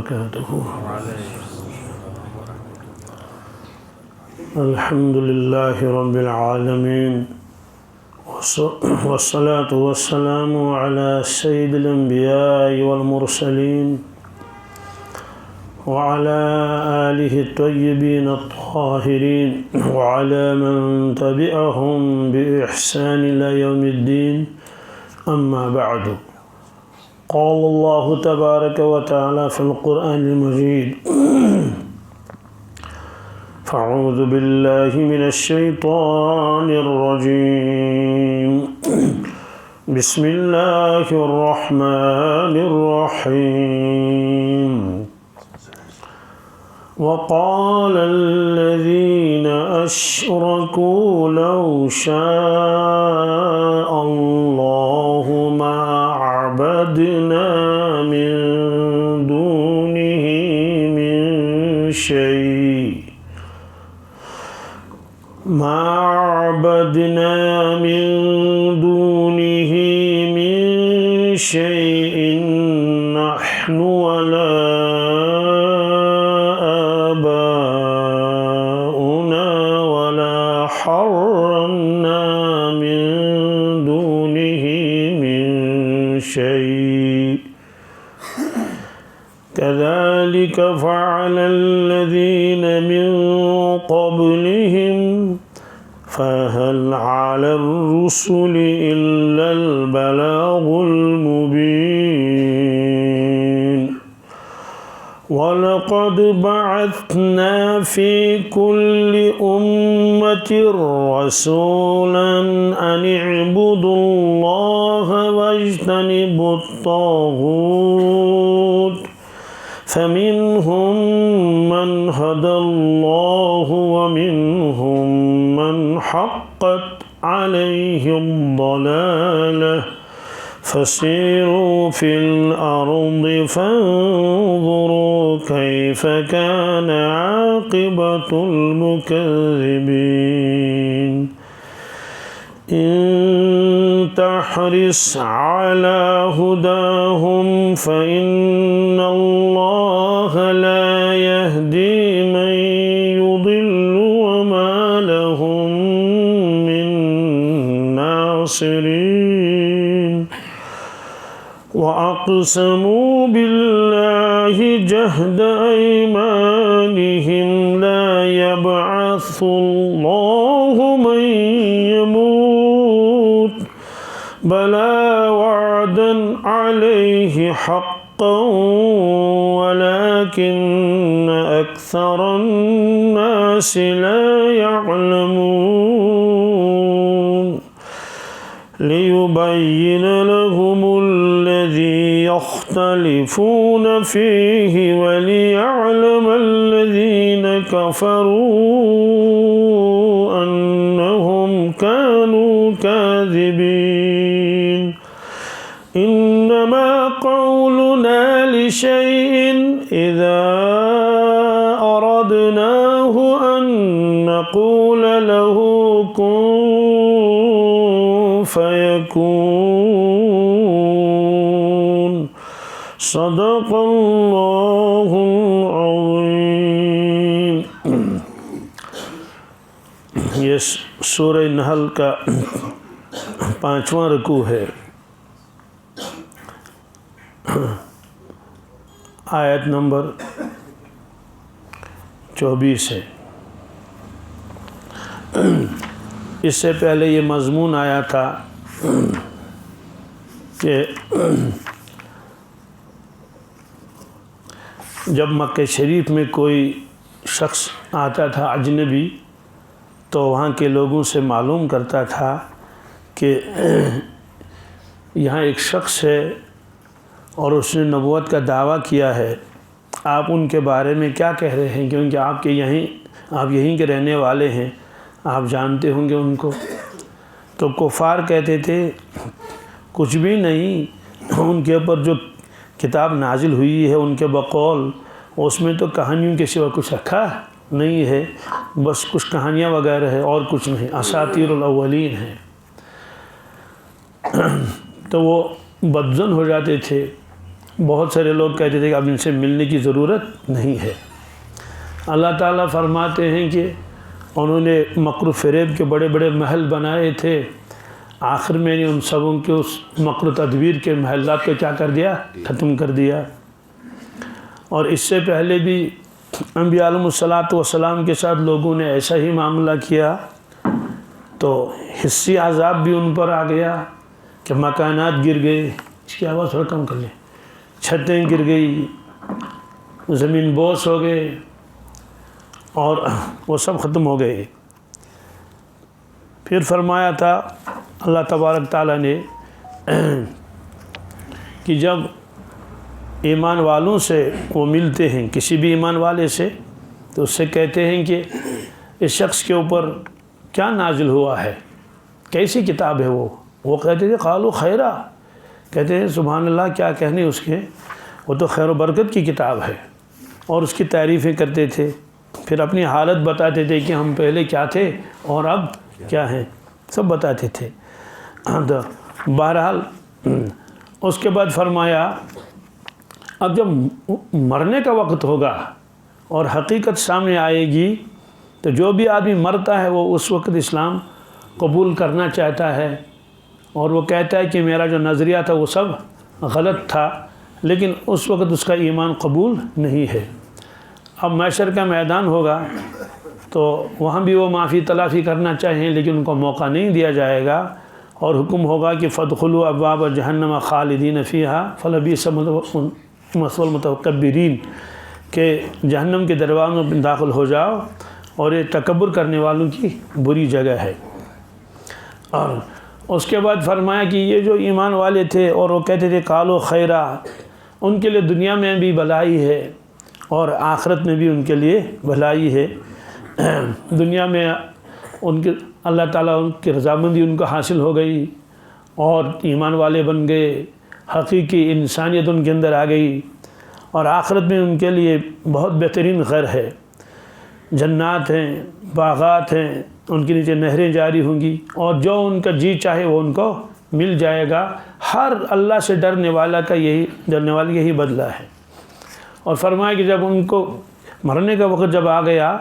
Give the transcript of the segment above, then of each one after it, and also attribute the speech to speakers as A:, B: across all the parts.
A: وبركاته. الحمد لله رب العالمين، والصلاة والسلام على سيد الأنبياء والمرسلين وعلى آله الطيبين الطاهرين وعلى من تبعهم بإحسان إلى يوم الدين. أما بعد، قال الله تبارك وتعالى في القرآن المجيد: فأعوذ بالله من الشيطان الرجيم. بسم الله الرحمن الرحيم. وقال الذين أشركوا لو شاء الله ما عبدنا من دونه من شيء نحن ولا آباؤنا ولا حرمنا من دونه من شيء كذلك فعل الذين من قبلهم فهل على الرسل إلا البلاغ المبين. ولقد بعثنا في كل أمة رسولا أن اعبدوا الله واجتنبوا الطاغوت فمنهم من هدى الله ومنهم من حقت عليه الضلالة فسيروا في الأرض فانظروا كيف كان عاقبة المكذبين. إن تحرص على هداهم فإن الله لا يهدي من يضل وما لهم من ناصرين. وأقسموا بالله جهد أيمانهم لا يبعث الله من يموت بلى وعدا عليه حقا ولكن أكثر الناس لا يعلمون. ليبين لهم الذي يختلفون فيه وليعلم الذين كفروا أنهم كانوا كاذبين. إنما قولنا لشيء إذا أردناه أن نقول له كن فيكون. صدق الله العظيم. یہ سورہ نحل کا 5واں رکوع ہے. آیت نمبر 24 ہے. اس سے پہلے یہ مضمون آیا تھا کہ جب مکہ شریف میں کوئی شخص آتا تھا اجنبی تو وہاں کے لوگوں سے معلوم کرتا تھا کہ یہاں ایک شخص ہے اور اس نے نبوت کا دعویٰ کیا ہے، آپ ان کے بارے میں کیا کہہ رہے ہیں؟ کیونکہ آپ یہیں کے رہنے والے ہیں، آپ جانتے ہوں گے ان کو. تو کفار کہتے تھے کچھ بھی نہیں، ان کے اوپر جو کتاب نازل ہوئی ہے ان کے بقول اس میں تو کہانیوں کے سوا کچھ رکھا نہیں ہے، بس کچھ کہانیاں وغیرہ ہے اور کچھ نہیں، اساطیر الاولین ہیں. تو وہ بدظن ہو جاتے تھے بہت سارے لوگ کہتے تھے کہ اب ان سے ملنے کی ضرورت نہیں ہے۔ اللہ تعالیٰ فرماتے ہیں کہ انہوں نے مکر و فریب کے بڑے بڑے محل بنائے تھے، آخر میں نے ان سبوں کے اس مکر و تدبیر کے محلات کو کیا کر دیا؟ ختم کر دیا۔ اور اس سے پہلے بھی انبیاء علیہ الصلوۃ والسلام کے ساتھ لوگوں نے ایسا ہی معاملہ کیا، تو حصی عذاب بھی ان پر آ گیا کہ مکانات گر گئے، اس کی آواز تھوڑا کم کر لیں، چھتیں گر گئی، زمین بوس ہو گئے، اور وہ سب ختم ہو گئے۔ پھر فرمایا تھا اللہ تبارک تعالیٰ نے کہ جب ایمان والوں سے وہ ملتے ہیں، کسی بھی ایمان والے سے، تو اس سے کہتے ہیں کہ اس شخص کے اوپر کیا نازل ہوا ہے، کیسی کتاب ہے وہ کہتے تھے قالوا خیرا، کہتے ہیں سبحان اللہ، کیا کہنے اس کے، وہ تو خیر و برکت کی کتاب ہے، اور اس کی تعریفیں کرتے تھے۔ پھر اپنی حالت بتاتے تھے کہ ہم پہلے کیا تھے اور اب کیا ہیں، سب بتاتے تھے۔ بہرحال اس کے بعد فرمایا اب جب مرنے کا وقت ہوگا اور حقیقت سامنے آئے گی، تو جو بھی آدمی مرتا ہے وہ اس وقت اسلام قبول کرنا چاہتا ہے، اور وہ کہتا ہے کہ میرا جو نظریہ تھا وہ سب غلط تھا، لیکن اس وقت اس کا ایمان قبول نہیں ہے۔ اب محشر کا میدان ہوگا تو وہاں بھی وہ معافی تلافی کرنا چاہیں، لیکن ان کو موقع نہیں دیا جائے گا، اور حکم ہوگا کہ فادخلوا ابواب جہنم خالدین فیہا فلبئس مثوى المتکبرین، کہ جہنم کے دروازوں میں داخل ہو جاؤ، اور یہ تکبر کرنے والوں کی بری جگہ ہے۔ اور اس کے بعد فرمایا کہ یہ جو ایمان والے تھے اور وہ کہتے تھے قالوا خیرا، ان کے لیے دنیا میں بھی بھلائی ہے اور آخرت میں بھی ان کے لیے بھلائی ہے۔ دنیا میں ان کے اللہ تعالیٰ ان کی رضامندی ان کو حاصل ہو گئی، اور ایمان والے بن گئے، حقیقی انسانیت ان کے اندر آ گئی، اور آخرت میں ان کے لیے بہت بہترین گھر ہے، جنات ہیں، باغات ہیں، ان کے نیچے نہریں جاری ہوں گی، اور جو ان کا جی چاہے وہ ان کو مل جائے گا۔ ہر اللہ سے ڈرنے والا یہی بدلہ ہے۔ اور فرمایا کہ جب ان کو مرنے کا وقت جب آ گیا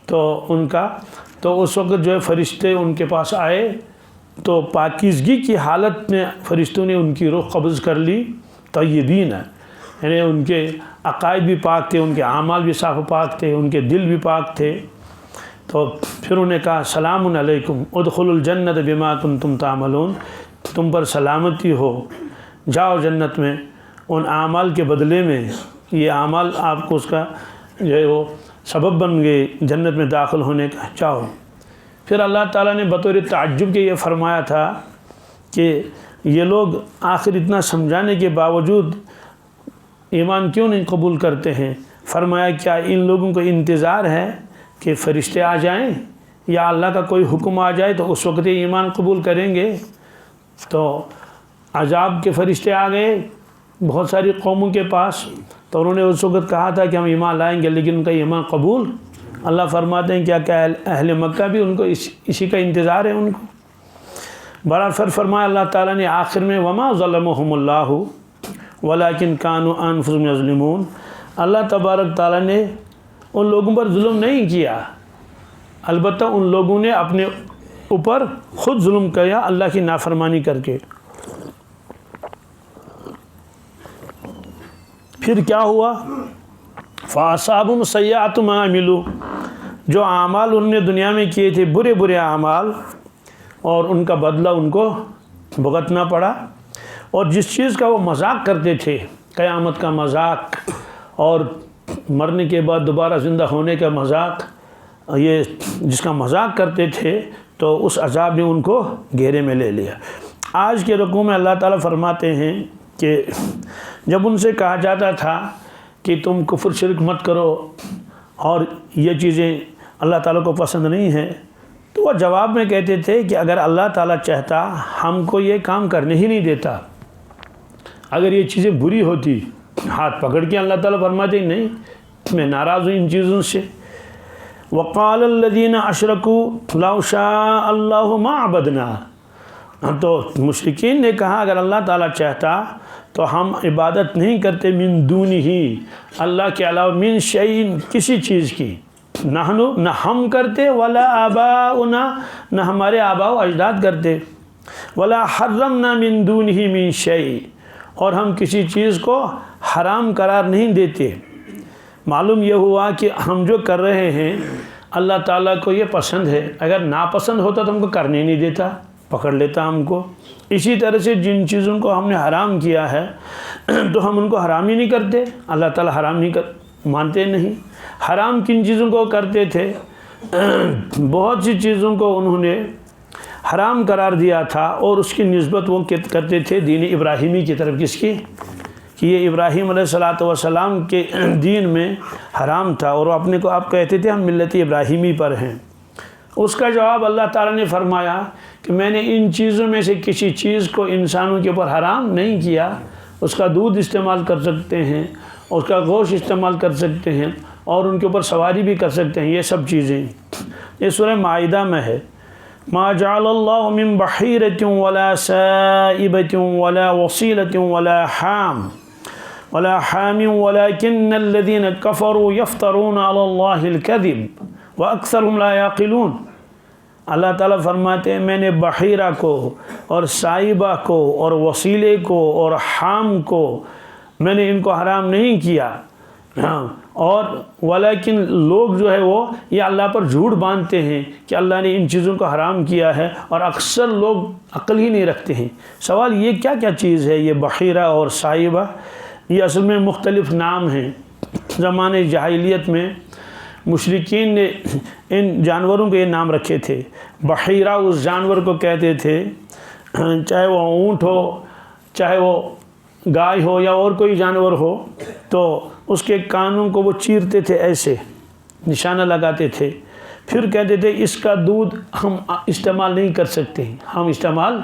A: تو اس وقت جو ہے فرشتے ان کے پاس آئے، تو پاکیزگی کی حالت میں فرشتوں نے ان کی روح قبض کر لی، طیبین، یعنی ان کے عقائد بھی پاک تھے، ان کے اعمال بھی صاف و پاک تھے، ان کے دل بھی پاک تھے۔ تو پھر انہیں کہا سلام علیکم ادخلوا الجنت بما کنتم تعملون، تم پر سلامتی ہو، جاؤ جنت میں ان اعمال کے بدلے میں، یہ اعمال آپ کو اس کا جو ہے وہ سبب بن گئے جنت میں داخل ہونے کا، جاؤ۔ پھر اللہ تعالیٰ نے بطور تعجب کے یہ فرمایا تھا کہ یہ لوگ آخر اتنا سمجھانے کے باوجود ایمان کیوں نہیں قبول کرتے ہیں؟ فرمایا کیا ان لوگوں کو انتظار ہے کہ فرشتے آ جائیں یا اللہ کا کوئی حکم آ جائے تو اس وقت یہ ایمان قبول کریں گے؟ تو عذاب کے فرشتے آ گئے بہت ساری قوموں کے پاس، تو انہوں نے اس وقت کہا تھا کہ ہم ایمان لائیں گے، لیکن ان کا ایمان قبول، اللہ فرماتے ہیں کیا اہل مکہ بھی ان کو اسی کا انتظار ہے ان کو۔ بڑا فرمایا اللہ تعالیٰ نے آخر میں وما ظلمهم اللہ ولکن كانوا انفسهم یظلمون، اللہ تبارک تعالیٰ نے ان لوگوں پر ظلم نہیں کیا، البتہ ان لوگوں نے اپنے اوپر خود ظلم کیا اللہ کی نافرمانی کر کے۔ پھر کیا ہوا؟ فَأَصَابَهُمْ سَيِّئَاتُ مَا عَمِلُوا، جو اعمال انہوں نے دنیا میں کیے تھے برے برے اعمال، اور ان کا بدلہ ان کو بھگتنا پڑا۔ اور جس چیز کا وہ مذاق کرتے تھے، قیامت کا مذاق اور مرنے کے بعد دوبارہ زندہ ہونے کا مذاق، یہ جس کا مذاق کرتے تھے، تو اس عذاب نے ان کو گھیرے میں لے لیا۔ آج کے رکوع میں اللہ تعالیٰ فرماتے ہیں کہ جب ان سے کہا جاتا تھا کہ تم کفر شرک مت کرو اور یہ چیزیں اللہ تعالیٰ کو پسند نہیں ہیں، تو وہ جواب میں کہتے تھے کہ اگر اللہ تعالیٰ چاہتا ہم کو یہ کام کرنے ہی نہیں دیتا، اگر یہ چیزیں بری ہوتی، ہاتھ پکڑ کے اللہ تعالیٰ فرماتے ہیں نہیں، میں ناراض ہوں ان چیزوں سے۔ وقال الذین اشرکوا لو شاء اللہ ما عبدنا، تو مشرکین نے کہا اگر اللہ تعالیٰ چاہتا تو ہم عبادت نہیں کرتے من دون ہی، اللہ کے علاوہ، من شیء، کسی چیز کی، نہ ہم کرتے، ولا آباؤنا، نہ ہمارے آباء و اجداد کرتے، ولا حرمنا من دونه من شیء، اور ہم کسی چیز کو حرام قرار نہیں دیتے۔ معلوم یہ ہوا کہ ہم جو کر رہے ہیں اللہ تعالیٰ کو یہ پسند ہے، اگر ناپسند ہوتا تو ہم کو کرنے نہیں دیتا، پکڑ لیتا ہم کو۔ اسی طرح سے جن چیزوں کو ہم نے حرام کیا ہے تو ہم ان کو حرام ہی نہیں کرتے، اللہ تعالیٰ حرام نہیں مانتے نہیں۔ حرام کن چیزوں کو کرتے تھے؟ بہت سی چیزوں کو انہوں نے حرام قرار دیا تھا، اور اس کی نسبت وہ کرتے تھے دین ابراہیمی کی طرف، کس کی؟ کہ یہ ابراہیم علیہ السلام کے دین میں حرام تھا، اور اپنے کو آپ کہتے تھے ہم ملت ابراہیمی پر ہیں۔ اس کا جواب اللہ تعالیٰ نے فرمایا کہ میں نے ان چیزوں میں سے کسی چیز کو انسانوں کے اوپر حرام نہیں کیا۔ اس کا دودھ استعمال کر سکتے ہیں، اس کا گوشت استعمال کر سکتے ہیں، اور ان کے اوپر سواری بھی کر سکتے ہیں، یہ سب چیزیں۔ یہ سورہ مائدہ میں ہے، ما جعل اللہ من بحیرۃ ولا سائبۃ ولا وصیلۃ ولا حام ولكن الذين كفروا يفترون على الله الكذب واكثرهم لا يعقلون۔ اللہ تعالیٰ فرماتے ہیں میں نے بحیرہ کو اور سائبہ کو اور وسیلے کو اور حام کو میں نے ان کو حرام نہیں کیا، اور ولیکن لوگ جو ہے وہ یہ اللہ پر جھوٹ باندھتے ہیں کہ اللہ نے ان چیزوں کو حرام کیا ہے، اور اکثر لوگ عقل ہی نہیں رکھتے ہیں۔ سوال یہ کیا کیا چیز ہے یہ بحیرہ اور سائبہ؟ یہ اصل میں مختلف نام ہیں۔ زمانے جاہلیت میں مشرکین نے ان جانوروں کے یہ نام رکھے تھے۔ بحیرہ اس جانور کو کہتے تھے، چاہے وہ اونٹ ہو، چاہے وہ گائے ہو، یا اور کوئی جانور ہو، تو اس کے کانوں کو وہ چیرتے تھے، ایسے نشانہ لگاتے تھے، پھر کہتے تھے اس کا دودھ ہم استعمال نہیں کر سکتے، ہم استعمال،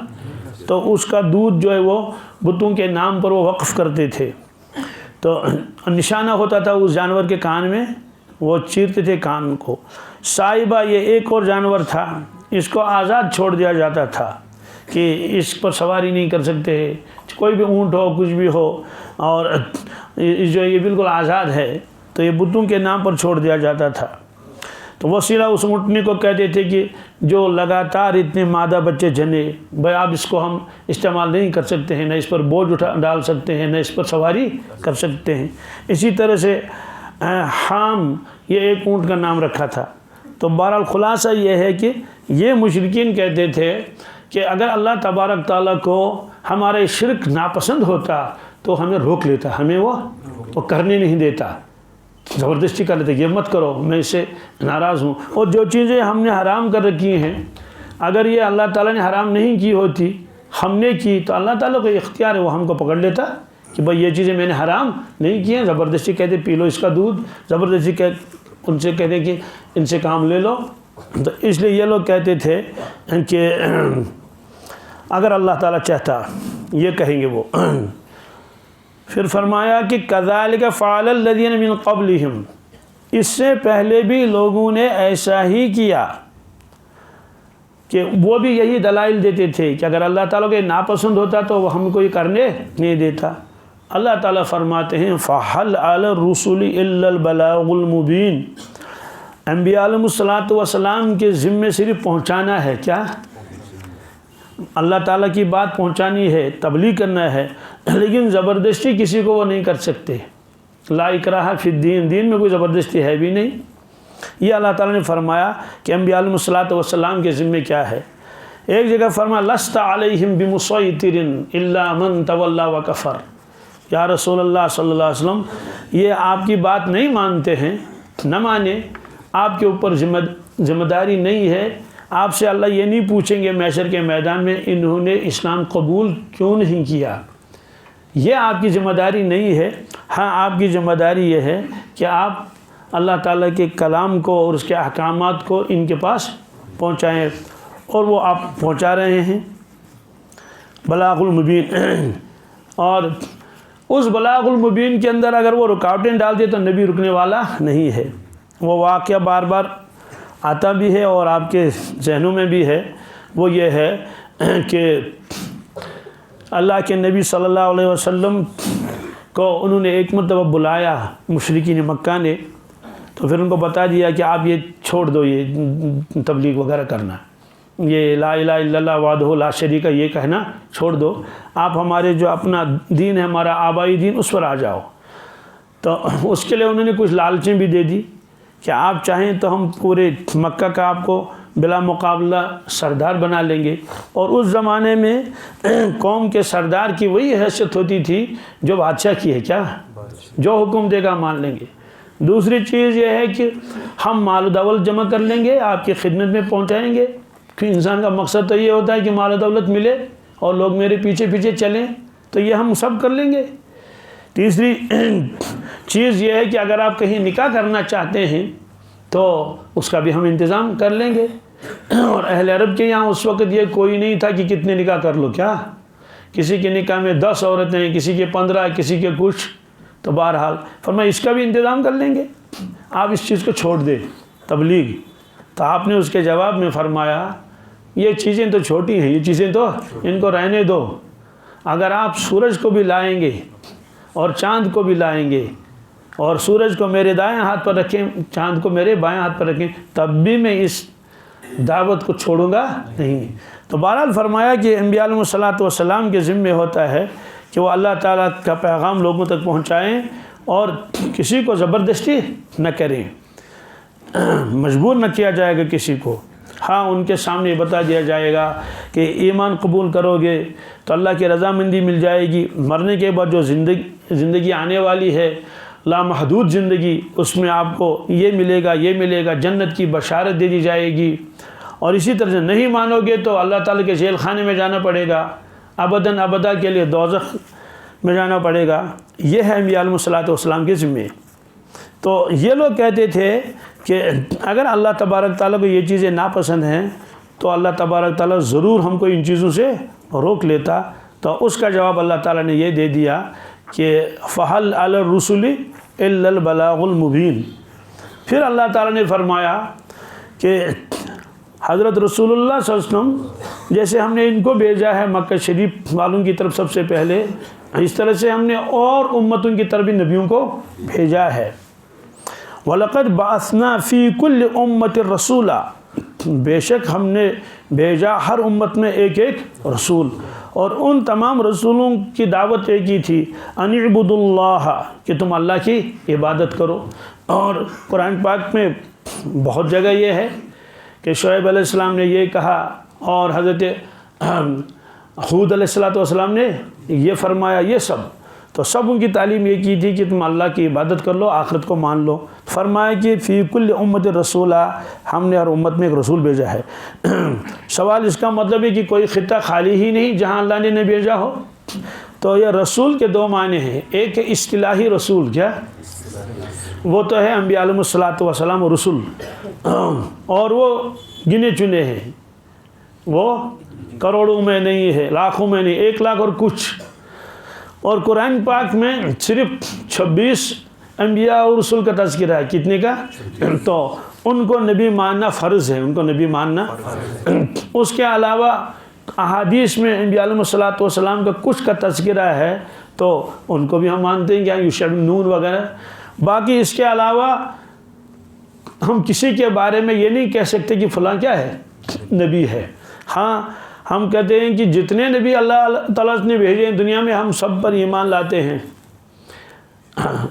A: تو اس کا دودھ جو ہے وہ بتوں کے نام پر وہ وقف کرتے تھے۔ تو نشانہ ہوتا تھا اس جانور کے کان میں، وہ چیرتے تھے کان کو۔ سائبہ یہ ایک اور جانور تھا، اس کو آزاد چھوڑ دیا جاتا تھا کہ اس پر سواری نہیں کر سکتے، کوئی بھی اونٹ ہو، کچھ بھی ہو، اور جو یہ بالکل آزاد ہے، تو یہ بتوں کے نام پر چھوڑ دیا جاتا تھا۔ تو وسیلہ اس اونٹنی کو کہتے تھے کہ جو لگاتار اتنے مادہ بچے جنے، بھائی آپ اس کو ہم استعمال نہیں کر سکتے ہیں، نہ اس پر بوجھ ڈال سکتے ہیں، نہ اس پر سواری کر سکتے ہیں۔ اسی طرح سے حام یہ ایک اونٹ کا نام رکھا تھا۔ تو بہرحال خلاصہ یہ ہے کہ یہ مشرکین کہتے تھے کہ اگر اللہ تبارک تعالیٰ کو ہمارے شرک ناپسند ہوتا تو ہمیں روک لیتا، ہمیں وہ کرنے نہیں دیتا، زبردستی کر لیتے، یہ مت کرو، میں اس سے ناراض ہوں۔ اور جو چیزیں ہم نے حرام کر رکھی ہیں، اگر یہ اللہ تعالیٰ نے حرام نہیں کی ہوتی، ہم نے کی، تو اللہ تعالیٰ کو اختیار ہے، وہ ہم کو پکڑ لیتا کہ بھائی یہ چیزیں میں نے حرام نہیں کی ہیں، زبردستی کہتے پی لو اس کا دودھ، زبردستی ان سے کہتے کہ ان سے کام لے لو۔ تو اس لیے یہ لوگ کہتے تھے کہ اگر اللہ تعالیٰ چاہتا، یہ کہیں گے وہ۔ پھر فرمایا کہ كَذَلِكَ فَعَلَ الَّذِينَ مِن قَبْلِهِمْ، اس سے پہلے بھی لوگوں نے ایسا ہی کیا، کہ وہ بھی یہی دلائل دیتے تھے کہ اگر اللہ تعالیٰ کو یہ ناپسند ہوتا تو وہ ہم کو یہ کرنے نہیں دیتا۔ اللہ تعالیٰ فرماتے ہیں فَحَلْ عَلَى الرُّسُلِ إِلَّا الْبَلَاغُ الْمُبِينَ، انبیاء علیہ السلام کے ذمے صرف پہنچانا ہے، کیا؟ اللہ تعالیٰ کی بات پہنچانی ہے، تبلیغ کرنا ہے، لیکن زبردستی کسی کو وہ نہیں کر سکتے۔ لا اکراہ فی الدین، دین میں کوئی زبردستی ہے بھی نہیں۔ یہ اللہ تعالیٰ نے فرمایا کہ انبیاء علیہ السلام کے ذمے کیا ہے۔ ایک جگہ فرمایا لست علیہم بمسیطر الا من تولی وکفر، یا رسول اللہ صلی اللہ علیہ وسلم یہ آپ کی بات نہیں مانتے ہیں، نہ مانے، آپ کے اوپر ذمہ داری نہیں ہے، آپ سے اللہ یہ نہیں پوچھیں گے محشر کے میدان میں انہوں نے اسلام قبول کیوں نہیں کیا، یہ آپ کی ذمہ داری نہیں ہے۔ ہاں آپ کی ذمہ داری یہ ہے کہ آپ اللہ تعالیٰ کے کلام کو اور اس کے احکامات کو ان کے پاس پہنچائیں، اور وہ آپ پہنچا رہے ہیں۔ بلاغ المبین، اور اس بلاغ المبین کے اندر اگر وہ رکاوٹیں ڈال دے تو نبی رکنے والا نہیں ہے۔ وہ واقعہ بار بار آتا بھی ہے اور آپ کے ذہنوں میں بھی ہے، وہ یہ ہے کہ اللہ کے نبی صلی اللہ علیہ وسلم کو انہوں نے ایک مرتبہ بلایا مشرکین مکہ نے، تو پھر ان کو بتا دیا کہ آپ یہ چھوڑ دو، یہ تبلیغ وغیرہ کرنا، یہ لا الہ الا اللہ وحدہ لا شریک یہ کہنا چھوڑ دو، آپ ہمارے جو اپنا دین ہے، ہمارا آبائی دین، اس پر آ جاؤ۔ تو اس کے لیے انہوں نے کچھ لالچیں بھی دے دی کہ آپ چاہیں تو ہم پورے مکہ کا آپ کو بلا مقابلہ سردار بنا لیں گے، اور اس زمانے میں قوم کے سردار کی وہی حیثیت ہوتی تھی جو بادشاہ کی ہے، کیا جو حکم دے گا مان لیں گے۔ دوسری چیز یہ ہے کہ ہم مال و دولت جمع کر لیں گے، آپ کی خدمت میں پہنچائیں گے، کہ انسان کا مقصد تو یہ ہوتا ہے کہ مال و دولت ملے اور لوگ میرے پیچھے پیچھے چلیں، تو یہ ہم سب کر لیں گے۔ تیسری چیز یہ ہے کہ اگر آپ کہیں نکاح کرنا چاہتے ہیں تو اس کا بھی ہم انتظام کر لیں گے، اور اہل عرب کے یہاں اس وقت یہ کوئی نہیں تھا کہ کتنے نکاح کر لو، کیا کسی کے نکاح میں 10 عورتیں، کسی کے 15، کسی کے کچھ، تو بہرحال فرمایا اس کا بھی انتظام کر لیں گے، آپ اس چیز کو چھوڑ دیں تبلیغ۔ تو آپ نے اس کے جواب میں فرمایا یہ چیزیں تو چھوٹی ہیں، یہ چیزیں تو ان کو رہنے دو، اگر آپ سورج کو بھی لائیں گے اور چاند کو بھی لائیں گے، اور سورج کو میرے دائیں ہاتھ پر رکھیں، چاند کو میرے بائیں ہاتھ پر رکھیں، تب بھی میں اس دعوت کو چھوڑوں گا نہیں۔ تو بہرحال فرمایا کہ انبیاء علیہ الصلوۃ والسلام کے ذمے ہوتا ہے کہ وہ اللہ تعالیٰ کا پیغام لوگوں تک پہنچائیں اور کسی کو زبردستی نہ کریں، مجبور نہ کیا جائے گا کسی کو۔ ہاں ان کے سامنے بتا دیا جائے گا کہ ایمان قبول کرو گے تو اللہ کی رضامندی مل جائے گی، مرنے کے بعد جو زندگی آنے والی ہے لامحدود زندگی، اس میں آپ کو یہ ملے گا، یہ ملے گا، جنت کی بشارت دے دی جائے گی، اور اسی طرح سے نہیں مانو گے تو اللہ تعالیٰ کے جیل خانے میں جانا پڑے گا، ابداً ابدا کے لیے دوزخ میں جانا پڑے گا۔ یہ ہے انبیاء علیہ الصلوۃ والسلام کے ذمے۔ تو یہ لوگ کہتے تھے کہ اگر اللہ تبارک تعالیٰ کو یہ چیزیں ناپسند ہیں تو اللہ تبارک تعالیٰ ضرور ہم کو ان چیزوں سے روک لیتا، تو اس کا جواب اللہ تعالیٰ نے یہ دے دیا کہ فَهَلْ عَلَى الرُّسُلِ إِلَّا الْبَلَاغُ الْمُبِينُ۔ پھر اللہ تعالیٰ نے فرمایا کہ حضرت رسول اللہ صلی اللہ علیہ وسلم جیسے ہم نے ان کو بھیجا ہے مکہ شریف والوں کی طرف سب سے پہلے، اس طرح سے ہم نے اور امتوں کی طرف بھی نبیوں کو بھیجا ہے۔ وَلَقَدْ بَعَثْنَا فِي كُلِّ أُمَّةٍ رَسُولًا، بے شک ہم نے بھیجا ہر امت میں ایک ایک رسول، اور ان تمام رسولوں کی دعوت ایک ہی تھی، ان اعبدوا اللہ، کہ تم اللہ کی عبادت کرو۔ اور قرآن پاک میں بہت جگہ یہ ہے کہ شعیب علیہ السلام نے یہ کہا، اور حضرت ہود علیہ السلام نے یہ فرمایا، یہ تو سب ان کی تعلیم یہ کی تھی کہ تم اللہ کی عبادت کر لو، آخرت کو مان لو۔ فرمایا کہ فی کل امت رسولہ، ہم نے ہر امت میں ایک رسول بھیجا ہے۔ سوال اس کا مطلب ہے کہ کوئی خطہ خالی ہی نہیں جہاں اللہ نے بھیجا ہو، تو یہ رسول کے دو معنی ہیں، ایک اصطلاحی رسول، کیا وہ تو ہے انبیاء علیہ الصلوۃ والسلام رسول، اور وہ گنے چنے ہیں، وہ کروڑوں میں نہیں ہے، لاکھوں میں نہیں، 1 لاکھ اور کچھ۔ اور قرآن پاک میں صرف 26 انبیاء اور رسول کا تذکرہ ہے، کتنے کا؟ تو ان کو نبی ماننا فرض ہے، ان کو نبی ماننا۔ اس کے علاوہ احادیث میں انبیاء علیہ الصلوۃ والسلام کا کچھ کا تذکرہ ہے، تو ان کو بھی ہم مانتے ہیں کہ یشهدون وغیرہ۔ باقی اس کے علاوہ ہم کسی کے بارے میں یہ نہیں کہہ سکتے کہ فلاں کیا ہے، نبی ہے۔ ہاں ہم کہتے ہیں کہ جتنے نبی اللہ تعالیٰ نے بھیجے ہیں دنیا میں، ہم سب پر ایمان لاتے ہیں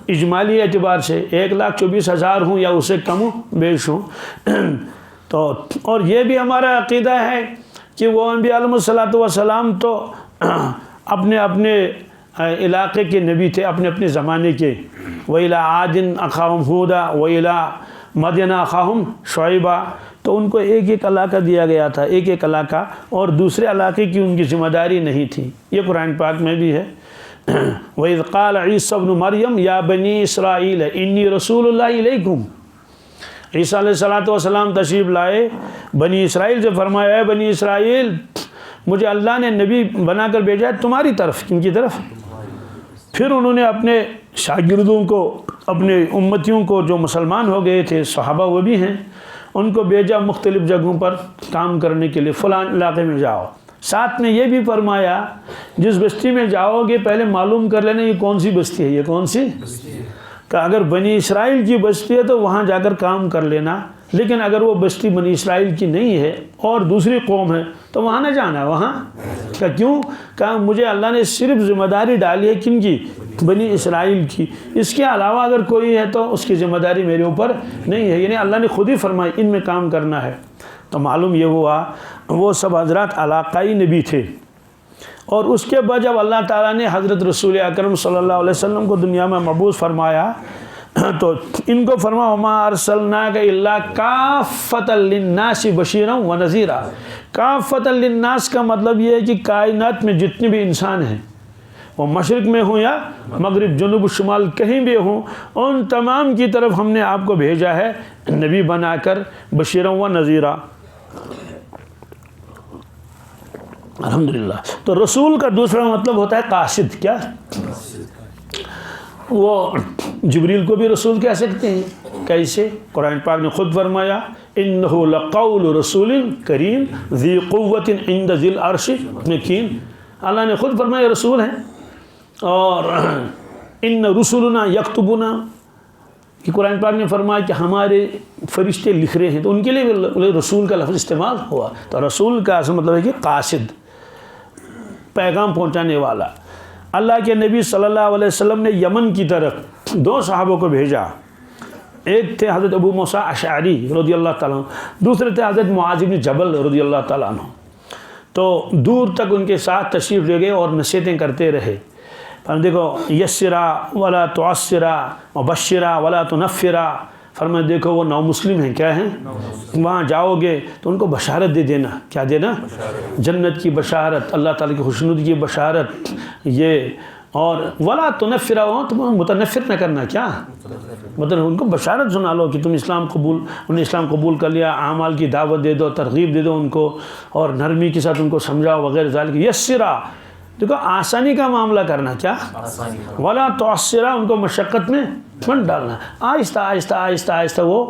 A: اجمالی اعتبار سے، 1,24,000 ہوں یا اسے کم بیش ہوں۔ تو اور یہ بھی ہمارا عقیدہ ہے کہ وہ انبیاء علیہ الصلوۃ والسلام تو اپنے اپنے علاقے کے نبی تھے، اپنے اپنے زمانے کے۔ وَإِلَىٰ عَادٍ أَخَاهُمْ هُودًا وَإِلَىٰ مَدْيَنَ أَخَاهُمْ شُعَيْبًا، تو ان کو ایک ایک علاقہ دیا گیا تھا، ایک ایک علاقہ، اور دوسرے علاقے کی ان کی ذمہ داری نہیں تھی۔ یہ قرآن پاک میں بھی ہے۔ وَإِذْ قَالَ عِيسَىٰ ابْنُ مَرْيَمَ يَا بَنِي إِسْرَائِيلَ إِنِّي رَسُولُ اللَّهِ إِلَيْكُمْ۔ عیسیٰ علیہ السلام تشریف لائے، بنی اسرائیل سے فرمایا، اے بنی اسرائیل، مجھے اللہ نے نبی بنا کر بھیجا ہے تمہاری طرف۔ کن کی طرف؟ پھر انہوں نے اپنے شاگردوں کو، اپنے امتیوں کو جو مسلمان ہو گئے تھے، صحابہ وہ بھی ہیں، ان کو بھیجا مختلف جگہوں پر کام کرنے کے لیے، فلاں علاقے میں جاؤ، ساتھ میں یہ بھی فرمایا جس بستی میں جاؤ گے پہلے معلوم کر لینا یہ کون سی بستی ہے، یہ کون سی کہ اگر بنی اسرائیل کی بستی ہے تو وہاں جا کر کام کر لینا، لیکن اگر وہ بستی بنی اسرائیل کی نہیں ہے اور دوسری قوم ہے تو وہاں نہ جانا، وہاں کہ کیوں؟ کہ مجھے اللہ نے صرف ذمہ داری ڈالی ہے کن کی؟ بنی اسرائیل کی، اس کے علاوہ اگر کوئی ہے تو اس کی ذمہ داری میرے اوپر نہیں ہے، یعنی اللہ نے خود ہی فرمائی ان میں کام کرنا ہے۔ تو معلوم یہ ہوا وہ سب حضرات علاقائی نبی تھے، اور اس کے بعد جب اللہ تعالیٰ نے حضرت رسول اکرم صلی اللہ علیہ وسلم کو دنیا میں مبعوث فرمایا تو ان کو فرمایا وما ارسلناک الا کافۃ للناس بشیرا ونذیرا۔ کافۃ للناس کا مطلب یہ ہے کہ کائنات میں جتنے بھی انسان ہیں، وہ مشرق میں ہوں یا مغرب، جنوب و شمال کہیں بھی ہوں، ان تمام کی طرف ہم نے آپ کو بھیجا ہے نبی بنا کر بشیرا و نذیرا۔ الحمدللہ۔ تو رسول کا دوسرا مطلب ہوتا ہے قاصد۔ کیا؟ وہ جبریل کو بھی رسول کہہ سکتے ہیں۔ کیسے؟ قرآن پاک نے خود فرمایا انہ لقول رسول کریم ذی قوت عند ذی العرش مکین۔ اللہ نے خود فرمایا رسول ہیں، اور ان رسولنا یکتبون، کہ قرآن پاک نے فرمایا کہ ہمارے فرشتے لکھ رہے ہیں، تو ان کے لیے بھی رسول کا لفظ استعمال ہوا۔ تو رسول کا اصل مطلب ہے کہ قاصد، پیغام پہنچانے والا۔ اللہ کے نبی صلی اللہ علیہ وسلم نے یمن کی طرف 2 صحابوں کو بھیجا، ایک تھے حضرت ابو موسیٰ اشعری رضی اللہ تعالیٰ عنہ، دوسرے تھے حضرت معاذ بن جبل رضی اللہ تعالیٰ عنہ۔ تو دور تک ان کے ساتھ تشریف لے گئے اور نصیحتیں کرتے رہے۔ دیکھو یسرا ولا تعسرا وبشرا ولا تنفرا، فرمایا دیکھو وہ نو مسلم ہیں، کیا ہیں؟ وہاں جاؤ گے تو ان کو بشارت دے دینا۔ کیا دینا؟ جنت کی بشارت، اللہ تعالیٰ کی خوشنودی کی بشارت، یہ۔ اور ولا تنفرا، تم متنفر نہ کرنا، کیا مطلب ان کو بشارت سنا لو کہ تم اسلام قبول، انہوں نے اسلام قبول کر لیا، اعمال کی دعوت دے دو، ترغیب دے دو ان کو، اور نرمی کے ساتھ ان کو سمجھاؤ وغیرہ ذالک۔ یسرا، دیکھو آسانی کا معاملہ کرنا، کیا؟ ولا تعسرا، ان کو مشقت میں مت ڈالنا، آہستہ آہستہ آہستہ آہستہ وہ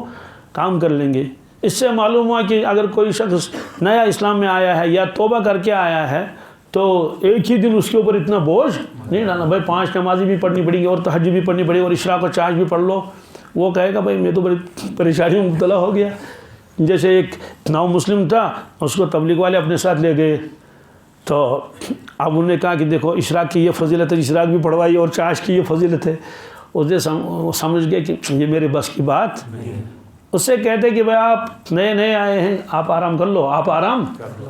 A: کام کر لیں گے۔ اس سے معلوم ہوا کہ اگر کوئی شخص نیا اسلام میں آیا ہے یا توبہ کر کے آیا ہے تو ایک ہی دن اس کے اوپر اتنا بوجھ نہیں ڈالنا۔ بھائی 5 نمازیں بھی پڑھنی پڑیں گی اور تہجد بھی پڑھنی پڑے گی اور اشراق و چاش بھی پڑھ لو، وہ کہے گا بھائی میں تو بڑی پریشانی میں مبتلا ہو گیا۔ جیسے ایک نو مسلم تھا، اس کو تبلیغ والے اپنے ساتھ لے گئے، تو اب انہوں نے کہا کہ دیکھو اشراق کی یہ فضیلت ہے، اشراق بھی پڑھوائی، اور چاش کی یہ فضیلت ہے۔ اس نے سمجھ گیا کہ یہ میرے بس کی بات۔ اس سے کہتے کہ بھائی آپ نئے نئے آئے ہیں، آپ آرام کر لو، آپ آرام،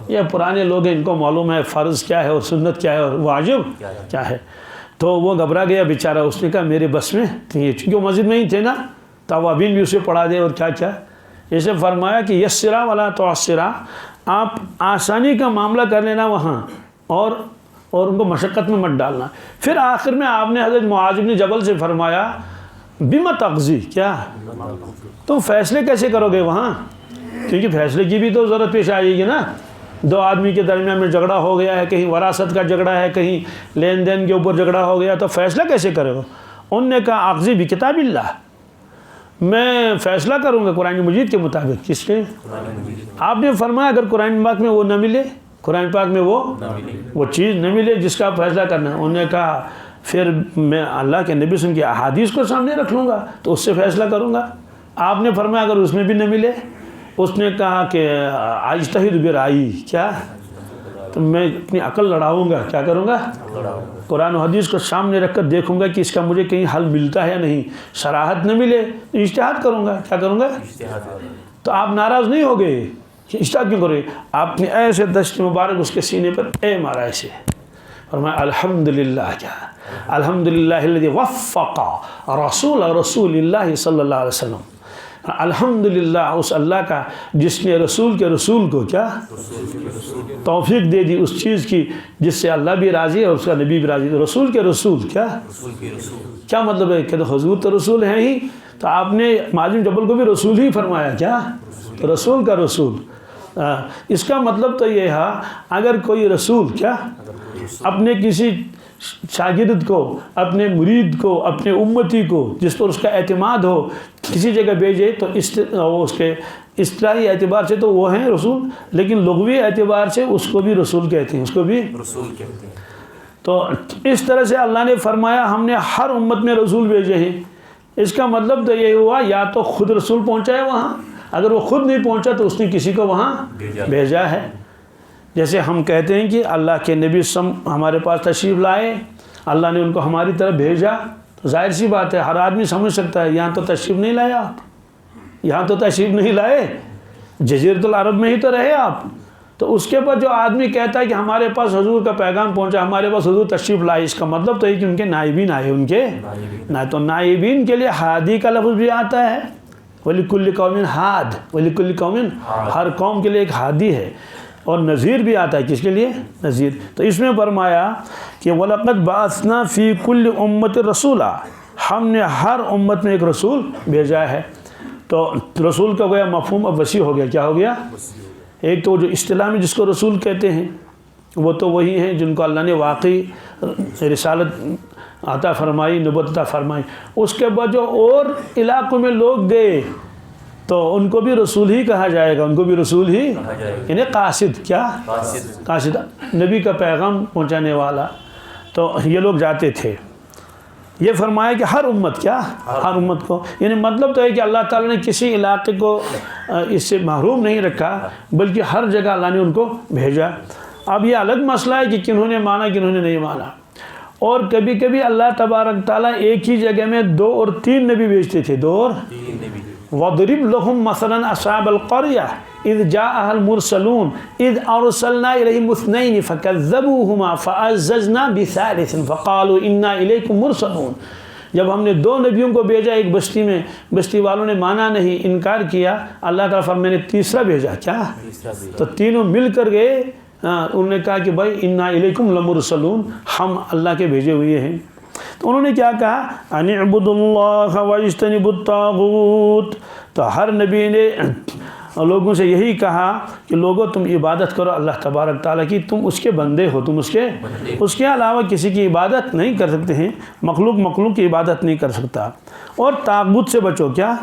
A: یہ پرانے لوگ ہیں، ان کو معلوم ہے فرض کیا ہے اور سنت کیا ہے اور واجب کیا ہے۔ تو وہ گھبرا گیا بیچارہ، اس نے کہا میرے بس میں یہ، چونکہ وہ مسجد میں ہی تھے نا، توابین بھی اسے پڑھا دے اور کیا کیا۔ اسے فرمایا کہ یسرا ولا تعسرا، آپ آسانی کا معاملہ کر لینا وہاں، اور ان کو مشقت میں مت ڈالنا۔ پھر آخر میں آپ نے حضرت معاذ بن جبل سے فرمایا بما تقضی، کیا تم فیصلے کیسے کرو گے وہاں؟ کیونکہ فیصلے کی بھی تو ضرورت پیش آئے گی نا۔ 2 آدمی کے درمیان میں جھگڑا ہو گیا ہے، کہیں وراثت کا جھگڑا ہے، کہیں لین دین کے اوپر جھگڑا ہو گیا، تو فیصلہ کیسے کرے گا؟ انہوں نے کہا اقضی بکتاب اللہ، میں فیصلہ کروں گا قرآن مجید کے مطابق۔ کس کے؟ آپ نے فرمایا اگر قرآن پاک میں وہ نہ ملے، قرآن پاک میں وہ چیز نہ ملے جس کا فیصلہ کرنا ہے، انہوں نے کہا پھر میں اللہ کے نبی صلی اللہ علیہ وسلم کی احادیث کو سامنے رکھ لوں گا تو اس سے فیصلہ کروں گا۔ آپ نے فرمایا اگر اس میں بھی نہ ملے، اس نے کہا کہ اجتہد برائی، کیا تو میں اپنی عقل لڑاؤں گا، کیا کروں گا؟ قرآن و حدیث کو سامنے رکھ کر دیکھوں گا کہ اس کا مجھے کہیں حل ملتا ہے یا نہیں۔ صراحت نہ ملے تو اجتہاد کروں گا، کیا کروں گا؟ تو آپ ناراض نہیں ہو گئے کہ اجتہاد کیوں کرے؟ آپ نے ایسے دست مبارک اس کے سینے پر اے مارا ایسے، فرمایا الحمدللہ، کیا الحمدللہ الذی وفق رسول اللہ صلی اللہ علیہ وسلم، الحمدللہ اس اللہ کا جس نے رسول کے رسول کو کیا توفیق دے دی اس چیز کی جس سے اللہ بھی راضی ہے اور اس کا نبی بھی راضی ہے۔ رسول کے رسول، کیا مطلب ہے کہ حضور تو رسول ہیں ہی، تو آپ نے معاذ بن جبل کو بھی رسول ہی فرمایا، کیا رسول کا رسول۔ اس کا مطلب تو یہ ہے اگر کوئی رسول کیا اپنے کسی شاگرد کو، اپنے مرید کو، اپنے امتی کو جس پر اس کا اعتماد ہو کسی جگہ بھیجے تو اس کے اصطلاحی اعتبار سے تو وہ ہیں رسول، لیکن لغوی اعتبار سے اس کو بھی رسول کہتے ہیں، اس کو بھی
B: رسول کہتے ہیں۔
A: تو اس طرح سے اللہ نے فرمایا ہم نے ہر امت میں رسول بھیجے ہیں۔ اس کا مطلب تو یہ ہوا یا تو خود رسول پہنچا ہے وہاں، اگر وہ خود نہیں پہنچا تو اس نے کسی کو وہاں بھیجا ہے۔ جیسے ہم کہتے ہیں کہ اللہ کے نبی ہمارے پاس تشریف لائے، اللہ نے ان کو ہماری طرف بھیجا، تو ظاہر سی بات ہے ہر آدمی سمجھ سکتا ہے یہاں تو تشریف نہیں لائے آپ، یہاں تو تشریف نہیں لائے، جزیرۃ العرب میں ہی تو رہے آپ۔ تو اس کے بعد جو آدمی کہتا ہے کہ ہمارے پاس حضور کا پیغام پہنچا، ہمارے پاس حضور تشریف لائے، اس کا مطلب تو یہ کہ ان کے نائبین آئے، ان کے تو نائبین کے لیے ہادی کا لفظ بھی آتا ہے، وَلِكُلِّ قَوْمٍ ہاد، وَلِكُلِّ قَوْمٍ، ہر قوم کے لیے ایک ہادی ہے، اور نذیر بھی آتا ہے، کس کے لیے؟ نذیر۔ تو اس میں فرمایا کہ وَلَقَدْ بَعَثْنَا فِي كُلِّ أُمَّةٍ رَسُولًا، ہم نے ہر امت میں ایک رسول بھیجا ہے۔ تو رسول کا گویا مفہوم اب وسیع ہو گیا، کیا ہو گیا؟ ایک تو جو اصطلاح میں جس کو رسول کہتے ہیں وہ تو وہی ہیں جن کو اللہ نے واقعی رسالت عطا فرمائی، نبوت عطا فرمائی۔ اس کے بعد جو اور علاقوں میں لوگ گئے تو ان کو بھی رسول ہی کہا جائے گا، ان کو بھی رسول ہی، یعنی قاصد، کیا؟ قاصد، نبی کا پیغام پہنچانے والا۔ تو یہ لوگ جاتے تھے۔ یہ فرمایا کہ ہر امت، کیا؟ ہر امت کو، یعنی مطلب تو ہے کہ اللہ تعالیٰ نے کسی علاقے کو اس سے محروم نہیں رکھا، بلکہ ہر جگہ اللہ نے ان کو بھیجا۔ اب یہ الگ مسئلہ ہے کہ کنہوں نے مانا کنہوں نے نہیں مانا، اور کبھی کبھی اللہ تبارک تعالیٰ ایک ہی جگہ میں 2 اور 3 نبی بھیجتے تھے، 2 اور وَضْرِبْ لَهُمْ مَثَلًا أَصْحَابَ الْقَرْيَةِ إِذْ جَاءَهَا الْمُرْسَلُونَ إِذْ أَرْسَلْنَا إِلَيْهِمُ اثْنَيْنِ فَكَذَّبُوهُمَا فَعَزَّزْنَا بِثَالِثٍ فَقَالُوا إِنَّا إِلَيْكُمْ مُرْسَلُونَ۔ جب ہم نے 2 نبیوں کو بھیجا ایک بستی میں، بستی والوں نے مانا نہیں، انکار کیا، اللہ تعالیٰ فرمایا میں نے تیسرا بھیجا، کیا؟ تو تینوں مل کر گئے، انہوں نے کہا کہ بھائی اِنَّا إِلَيْكُمْ لَمُرْسَلُونَ، ہم اللہ کے بھیجے ہوئے ہیں۔ تو انہوں نے کیا کہا؟ أَنِ اعْبُدُوا اللَّهَ وَاجْتَنِبُوا الطَّاغُوتَ۔ تو ہر نبی نے لوگوں سے یہی کہا کہ لوگوں تم عبادت کرو اللہ تبارک تعالیٰ کی، تم اس کے بندے ہو، تم اس کے علاوہ کسی کی عبادت نہیں کر سکتے ہیں، مخلوق کی عبادت نہیں کر سکتا، اور طاغوت سے بچو۔ کیا؟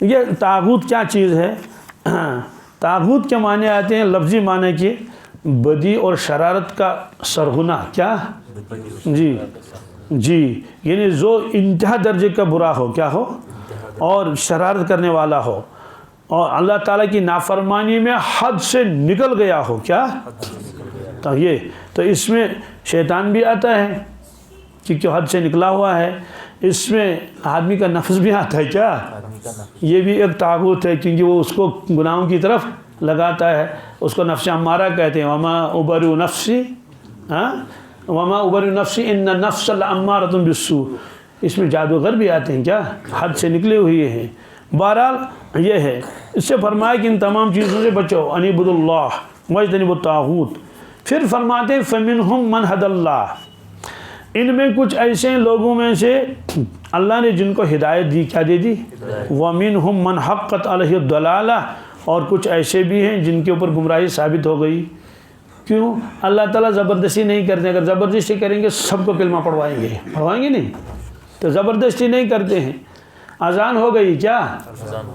A: یہ طاغوت کیا چیز ہے؟ طاغوت کے معنی آتے ہیں لفظی معنی کی بدی اور شرارت کا سرغنہ، کیا؟ جی، یعنی جو انتہا درجے کا برا ہو، کیا ہو؟ اور شرارت کرنے والا ہو، اور اللہ تعالیٰ کی نافرمانی میں حد سے نکل گیا ہو، کیا؟ تو اس میں شیطان بھی آتا ہے کیونکہ حد سے نکلا ہوا ہے، اس میں آدمی کا نفس بھی آتا ہے، کیا؟ یہ بھی ایک طاغوت ہے کیونکہ وہ اس کو گناہوں کی طرف لگاتا ہے، اس کو نفس امارہ کہتے ہیں، وما ابرئ نفسی، وما ابرئ نفسی ان النفس لامارۃ بالسوء۔ اس میں جادوگر بھی آتے ہیں، کیا؟ حد سے نکلے ہوئے ہیں۔ بہرحال یہ ہے، اس سے فرمایا کہ ان تمام چیزوں سے بچو، ان اعبدوا اللہ واجتنبوا الطاغوت۔ پھر فرماتے ہیں فمنہم من ھدی اللہ، ان میں کچھ ایسے لوگوں میں سے اللہ نے جن کو ہدایت دی، کیا دے دی؟ ومنہم من حقت علیہ الضلالہ، اور کچھ ایسے بھی ہیں جن کے اوپر گمراہی ثابت ہو گئی۔ کیوں؟ اللہ تعالیٰ زبردستی نہیں کرتے، اگر زبردستی کریں گے سب کو کلمہ پڑھوائیں گے نہیں، تو زبردستی نہیں کرتے ہیں۔ اذان ہو گئی، کیا؟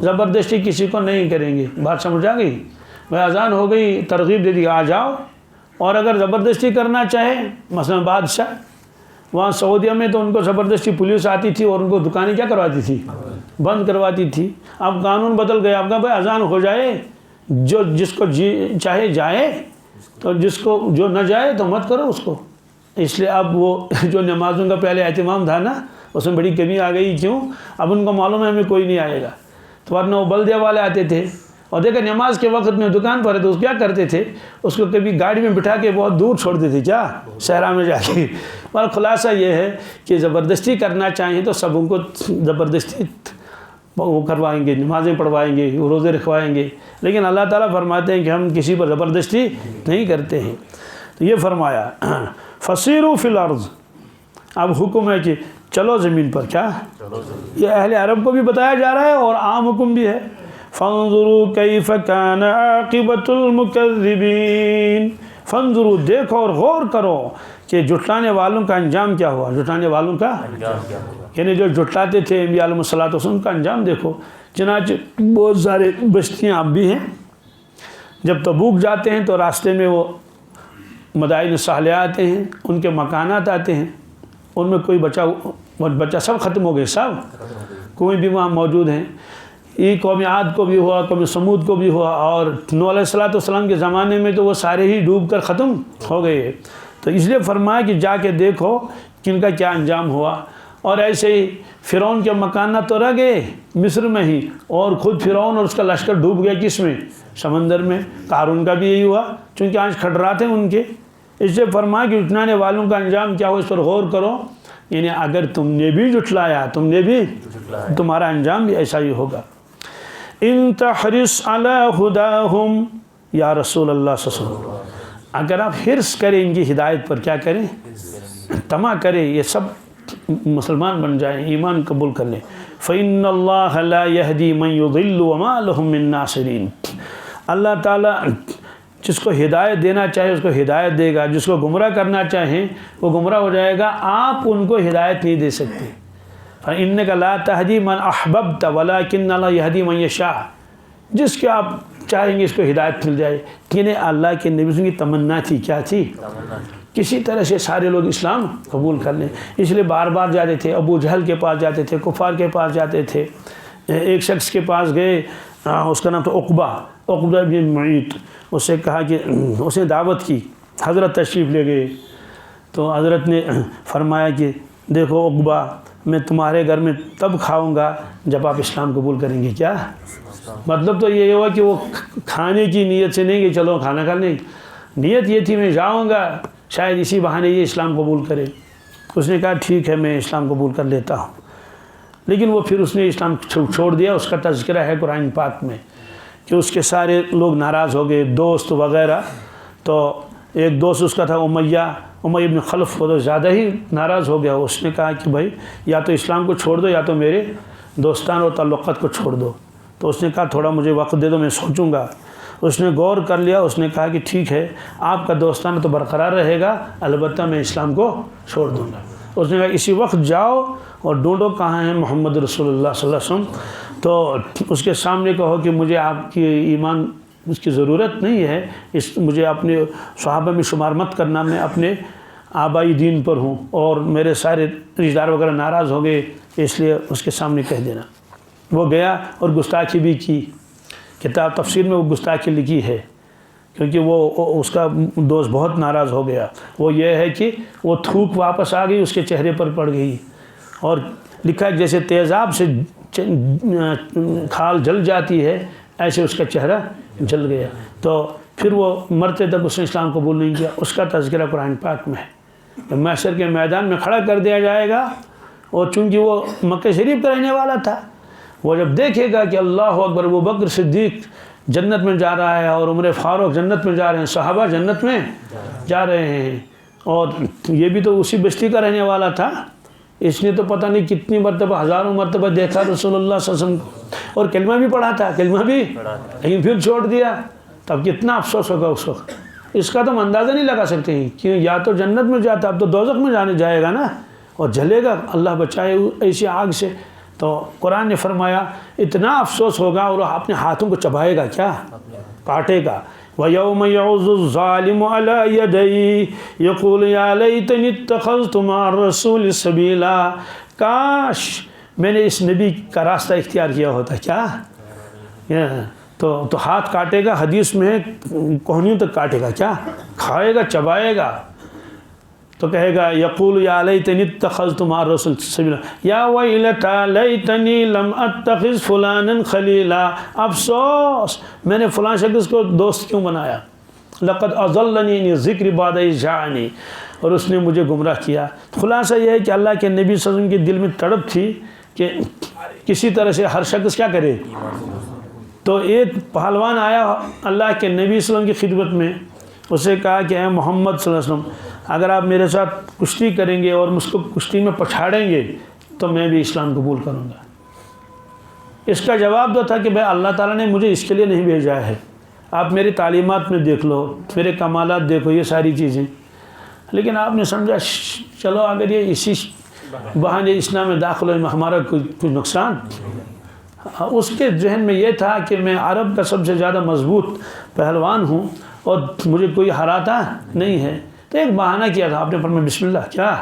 A: زبردستی کسی کو نہیں کریں گے، بات سمجھ آ گئی؟ بھائی اذان ہو گئی، ترغیب دے دی آ جاؤ، اور اگر زبردستی کرنا چاہے، مثلا بادشاہ وہاں سعودیہ میں تو ان کو زبردستی پولیس آتی تھی اور ان کو دکانیں کیا کرواتی تھی؟ بند کرواتی تھی۔ اب قانون بدل گیا، اب کہا بھائی اذان ہو جائے، جس کو چاہے جائے، تو جس کو جو نہ جائے تو مت کرو اس کو۔ اس لیے اب وہ جو نمازوں کا پہلے اہتمام تھا نا، اس میں بڑی کمی آ گئی۔ کیوں؟ اب ان کو معلوم ہے ہمیں کوئی نہیں آئے گا، تو ورنہ وہ بلدیہ والے آتے تھے اور دیکھا نماز کے وقت میں دکان پر ہے تو کیا کرتے تھے، اس کو کبھی گاڑی میں بٹھا کے بہت دور چھوڑ دیتے، کیا؟ صحرا میں جا کے۔ اور خلاصہ یہ ہے کہ زبردستی کرنا چاہیں تو سب ان کو زبردستی وہ کروائیں گے، نمازیں پڑھوائیں گے، روزے رکھوائیں گے، لیکن اللہ تعالیٰ فرماتے ہیں کہ ہم کسی پر زبردستی نہیں کرتے ہیں۔ تو یہ فرمایا فسیروا فی الارض، اب حکم ہے کہ چلو زمین پر، کیا؟ یہ اہل عرب کو بھی بتایا جا رہا ہے اور عام حکم بھی ہے۔ فانظروا کیف کان عاقبۃ المکذبین، فانظروا دیکھو اور غور کرو کہ جھٹلانے والوں کا انجام کیا ہوا، جھٹلانے والوں کا یعنی جو جھٹلاتے تھے انبیاء علیہ الصلوۃ والسلام کا انجام دیکھو۔ چنانچہ بہت سارے بستیاں اب بھی ہیں، جب تبوک جاتے ہیں تو راستے میں وہ مدائن صالحہ آتے ہیں، ان کے مکانات آتے ہیں، ان میں کوئی بچہ سب ختم ہو گئے، سب کوئی بھی وہاں موجود ہیں۔ یہ قوم عاد کو بھی ہوا، قوم سمود کو بھی ہوا، اور نوح علیہ الصلوۃ والسلام کے زمانے میں تو وہ سارے ہی ڈوب کر ختم ہو گئے۔ تو اس لیے فرمایا کہ جا کے دیکھو کہ ان کا کیا انجام ہوا۔ اور ایسے ہی فرعون کے مکانات تو رہ گئے مصر میں ہی، اور خود فرعون اور اس کا لشکر ڈوب گیا کس میں؟ سمندر میں۔ قارون کا بھی یہی ہوا، چونکہ آج کھٹرات ہیں ان کے۔ اس لیے فرمایا کہ جھٹلانے والوں کا انجام کیا ہو، اس پر غور کرو۔ یعنی اگر تم نے بھی جھٹلایا، تمہارا انجام بھی ایسا ہی ہوگا۔ ان تحرص علی ہداہم یا رسول اللہ صلی اللہ علیہ وسلم، اگر آپ حرص کریں ان کی ہدایت پر، کیا کریں؟ طمع کریں یہ سب مسلمان بن جائیں، ایمان قبول کر لیں۔ فإن اللہ لا یہدی من یضل وما لهم من ناصرین، اللہ تعالیٰ جس کو ہدایت دینا چاہے اس کو ہدایت دے گا، جس کو گمراہ کرنا چاہیں وہ گمراہ ہو جائے گا، آپ ان کو ہدایت نہیں دے سکتے۔ فإنک لا تہدی من احببت ولکن اللہ یہدی من یشاء، جس کے آپ چاہیں گے اس کو ہدایت مل جائے۔ کنہیں اللہ کے نبی کی تمنا تھی، کیا تھی؟ کسی طرح سے سارے لوگ اسلام قبول کر لیں، اس لیے بار بار جاتے تھے، ابو جہل کے پاس جاتے تھے، کفار کے پاس جاتے تھے۔ ایک شخص کے پاس گئے، اس کا نام تھا عقبہ بن معیط، اس سے کہا کہ اس نے دعوت کی، حضرت تشریف لے گئے تو حضرت نے فرمایا کہ دیکھو عقبہ، میں تمہارے گھر میں تب کھاؤں گا جب آپ اسلام قبول کریں گے۔ کیا مطلب؟ تو یہ ہوا کہ وہ کھانے کی نیت سے نہیں کہ چلو کھانا کھا لیں، نیت یہ تھی میں جاؤں گا شاید اسی بہانے یہ اسلام قبول کرے۔ اس نے کہا ٹھیک ہے میں اسلام قبول کر لیتا ہوں، لیکن وہ پھر اس نے اسلام چھوڑ دیا۔ اس کا تذکرہ ہے قرآن پاک میں کہ اس کے سارے لوگ ناراض ہو گئے، دوست وغیرہ۔ تو ایک دوست اس کا تھا امیہ بن خلف، وہ تو زیادہ ہی ناراض ہو گیا۔ اس نے کہا کہ بھائی یا تو اسلام کو چھوڑ دو یا تو میرے دوستان اور تعلقات کو چھوڑ دو۔ تو اس نے کہا تھوڑا مجھے وقت دے دو، میں سوچوں گا۔ اس نے غور کر لیا، اس نے کہا کہ ٹھیک ہے آپ کا دوستانہ تو برقرار رہے گا، البتہ میں اسلام کو چھوڑ دوں گا۔ اس نے کہا اسی وقت جاؤ اور ڈھونڈو کہاں ہیں محمد رسول اللہ صلی اللہ علیہ وسلم، تو اس کے سامنے کہو کہ مجھے آپ کی ایمان اس کی ضرورت نہیں ہے، مجھے اپنے صحابہ میں شمار مت کرنا، میں اپنے آبائی دین پر ہوں اور میرے سارے رشتہ دار وغیرہ ناراض ہو گئے، اس لیے اس کے سامنے کہہ دینا۔ وہ گیا اور گستاخی بھی کی، کتاب تفسیر میں وہ گستاخی لکھی ہے، کیونکہ وہ اس کا دوست بہت ناراض ہو گیا۔ وہ یہ ہے کہ وہ تھوک واپس آ گئی، اس کے چہرے پر پڑ گئی، اور لکھا ہے جیسے تیزاب سے کھال جل جاتی ہے ایسے اس کا چہرہ جل گیا۔ تو پھر وہ مرتے تک اس نے اسلام قبول نہیں کیا۔ اس کا تذکرہ قرآن پاک میں ہے۔ محشر کے میدان میں کھڑا کر دیا جائے گا، اور چونکہ وہ مکہ شریف کا رہنے والا تھا، وہ جب دیکھے گا کہ اللہ اکبر، ابو بکر صدیق جنت میں جا رہا ہے اور عمر فاروق جنت میں جا رہے ہیں، صحابہ جنت میں جا رہے ہیں، اور یہ بھی تو اسی بستی کا رہنے والا تھا، اس نے تو پتہ نہیں کتنی مرتبہ، ہزاروں مرتبہ دیکھا رسول اللہ صلی اللہ علیہ وسلم، اور کلمہ بھی پڑھا تھا، کلمہ بھی، لیکن پھر چھوڑ دیا، تب کتنا افسوس ہوگا اس وقت۔ اس کا تو ہم اندازہ نہیں لگا سکتے ہیں کہ یا تو جنت میں جاتا، اب تو دوزخ میں جانے جائے گا نا، اور جلے گا، اللہ بچائے ایسی آگ سے۔ تو قرآن نے فرمایا اتنا افسوس ہوگا، اور اپنے ہاتھوں کو چبائے گا، کیا کاٹے گا۔ وَيَوْمَ يَعُضُّ الظَّالِمُ عَلَى يَدَيْهِ يَقُولُ يَا لَيْتَنِي اتَّخَذْتُ مَعَ الرَّسُولِ سَبِيلًا، کاش میں نے اس نبی کا راستہ اختیار کیا ہوتا۔ کیا تو ہاتھ کاٹے گا، حدیث میں کوہنیوں تک کاٹے گا، کیا کھائے گا، چبائے گا، تو کہے گا یقول یا لیتنی اتخذت مع الرسول سبیلا، یا ویلتا لیتنی لم اتخذ فلانا خلیلا، افسوس میں نے فلان شخص کو دوست کیوں بنایا، لقد اضلنی عن الذکر بعد اذ جاءنی، اور اس نے مجھے گمراہ کیا۔ خلاصہ یہ ہے کہ اللہ کے نبی صلی اللہ علیہ وسلم کے دل میں تڑپ تھی کہ کسی طرح سے ہر شخص کیا کرے۔ تو ایک پہلوان آیا اللہ کے نبی صلی اللہ علیہ وسلم کی خدمت میں، اسے کہا کہ اے محمد صلی اللہ علیہ وسلم، اگر آپ میرے ساتھ کشتی کریں گے اور مجھ کو کشتی میں پچھاڑیں گے تو میں بھی اسلام قبول کروں گا۔ اس کا جواب تو تھا کہ بھائی اللہ تعالیٰ نے مجھے اس کے لیے نہیں بھیجا ہے، آپ میری تعلیمات میں دیکھ لو، میرے کمالات دیکھو، یہ ساری چیزیں، لیکن آپ نے سمجھا چلو اگر یہ اسی بہانے اسلام میں داخل ہونے میں ہمارا کوئی نقصان، اس کے ذہن میں یہ تھا کہ میں عرب کا سب سے زیادہ مضبوط پہلوان ہوں اور مجھے کوئی ہراتا نہیں ہے، تو ایک بہانہ کیا تھا، آپ نے فرمایا بسم اللہ، کیا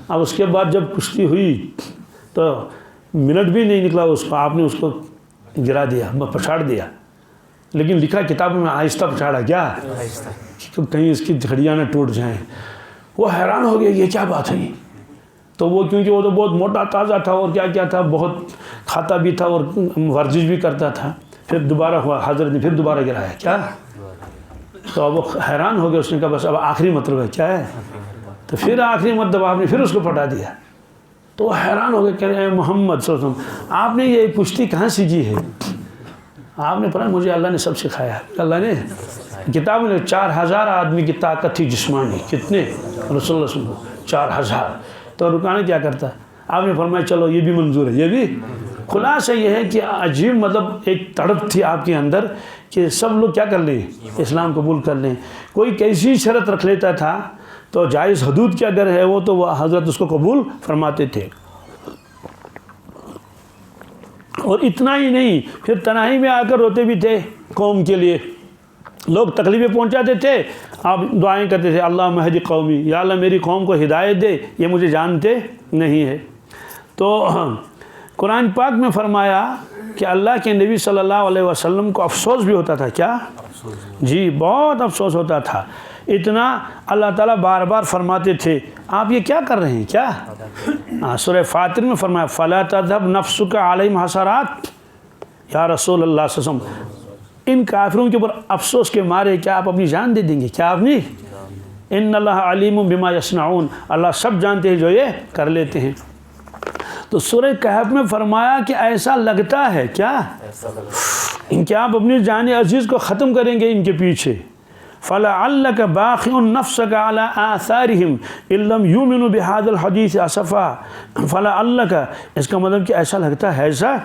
A: اب اس کے بعد جب کشتی ہوئی تو منٹ بھی نہیں نکلا اس کو، آپ نے اس کو گرا دیا، پچھاڑ دیا، لیکن لکھا کتابوں میں آہستہ پچھاڑا، کیا کہیں اس کی ہڈیاں نہ ٹوٹ جائیں۔ وہ حیران ہو گیا یہ کیا بات ہوئی، تو وہ کیونکہ وہ تو بہت موٹا تازہ تھا اور کیا تھا، بہت کھاتا بھی تھا اور ورزش بھی کرتا تھا، پھر دوبارہ ہوا، حضرت نے پھر دوبارہ گرایا، کیا تو اب وہ حیران ہو گیا، اس نے کہا بس اب آخری مطلب ہے، کیا ہے، تو پھر آخری مطلب آپ نے پھر اس کو پٹا دیا، تو وہ حیران ہو گیا، کہہ رہے ہیں محمد صلی اللہ علیہ وسلم آپ نے یہ کشتی کہاں سیکھی ہے؟ آپ نے فرمایا مجھے اللہ نے سب سکھایا ہے، اللہ نے کتاب میں 4000 آدمی کی طاقت تھی جسمانی، کتنے رسول اللہ صلی اللہ علیہ وسلم 4000، تو رکانا کیا کرتا ہے؟ آپ نے فرمایا چلو یہ بھی منظور ہے، یہ بھی۔ خلاصہ یہ ہے کہ عجیب مطلب ایک تڑپ تھی آپ کے اندر کہ سب لوگ کیا کر لیں، اسلام قبول کر لیں، کوئی کیسی شرط رکھ لیتا تھا تو جائز حدود کے اگر ہے وہ تو وہ حضرت اس کو قبول فرماتے تھے، اور اتنا ہی نہیں، پھر تنہائی میں آ کر روتے بھی تھے قوم کے لیے، لوگ تکلیفیں پہنچاتے تھے، آپ دعائیں کرتے تھے اللہ مہدی قومی، یا اللہ میری قوم کو ہدایت دے، یہ مجھے جانتے نہیں ہے۔ تو قرآن پاک میں فرمایا کہ اللہ کے نبی صلی اللہ علیہ وسلم کو افسوس بھی ہوتا تھا، کیا جی بہت افسوس ہوتا تھا، اتنا اللہ تعالیٰ بار بار فرماتے تھے آپ یہ کیا کر رہے ہیں، کیا سورہ فاطر میں فرمایا فَلَا تَذْهَبْ نَفْسُكَ عَلَيْهِمْ حَسَرَاتٍ، یا رسول اللہ صلی اللہ علیہ وسلم ان کافروں کے اوپر افسوس کے مارے کیا آپ اپنی جان دے دیں گے، کیا آپ نہیں، ان اللہ علیم بما یصنعون، اللہ سب جانتے ہیں جو یہ کر لیتے ہیں۔ تو سورہ کہف میں فرمایا کہ ایسا لگتا ہے کیا کہ آپ اپنی جان عزیز کو ختم کریں گے ان کے پیچھے، فَلَعَلَّكَ بَاخِعٌ نَفْسَكَ عَلَىٰ آثَارِهِمْ إِن لَّمْ يُؤْمِنُوا بِهَٰذَا الْحَدِيثِ أَسَفًا، فَلَعَلَّكَ اس کا مطلب کہ ایسا لگتا ہے، ایسا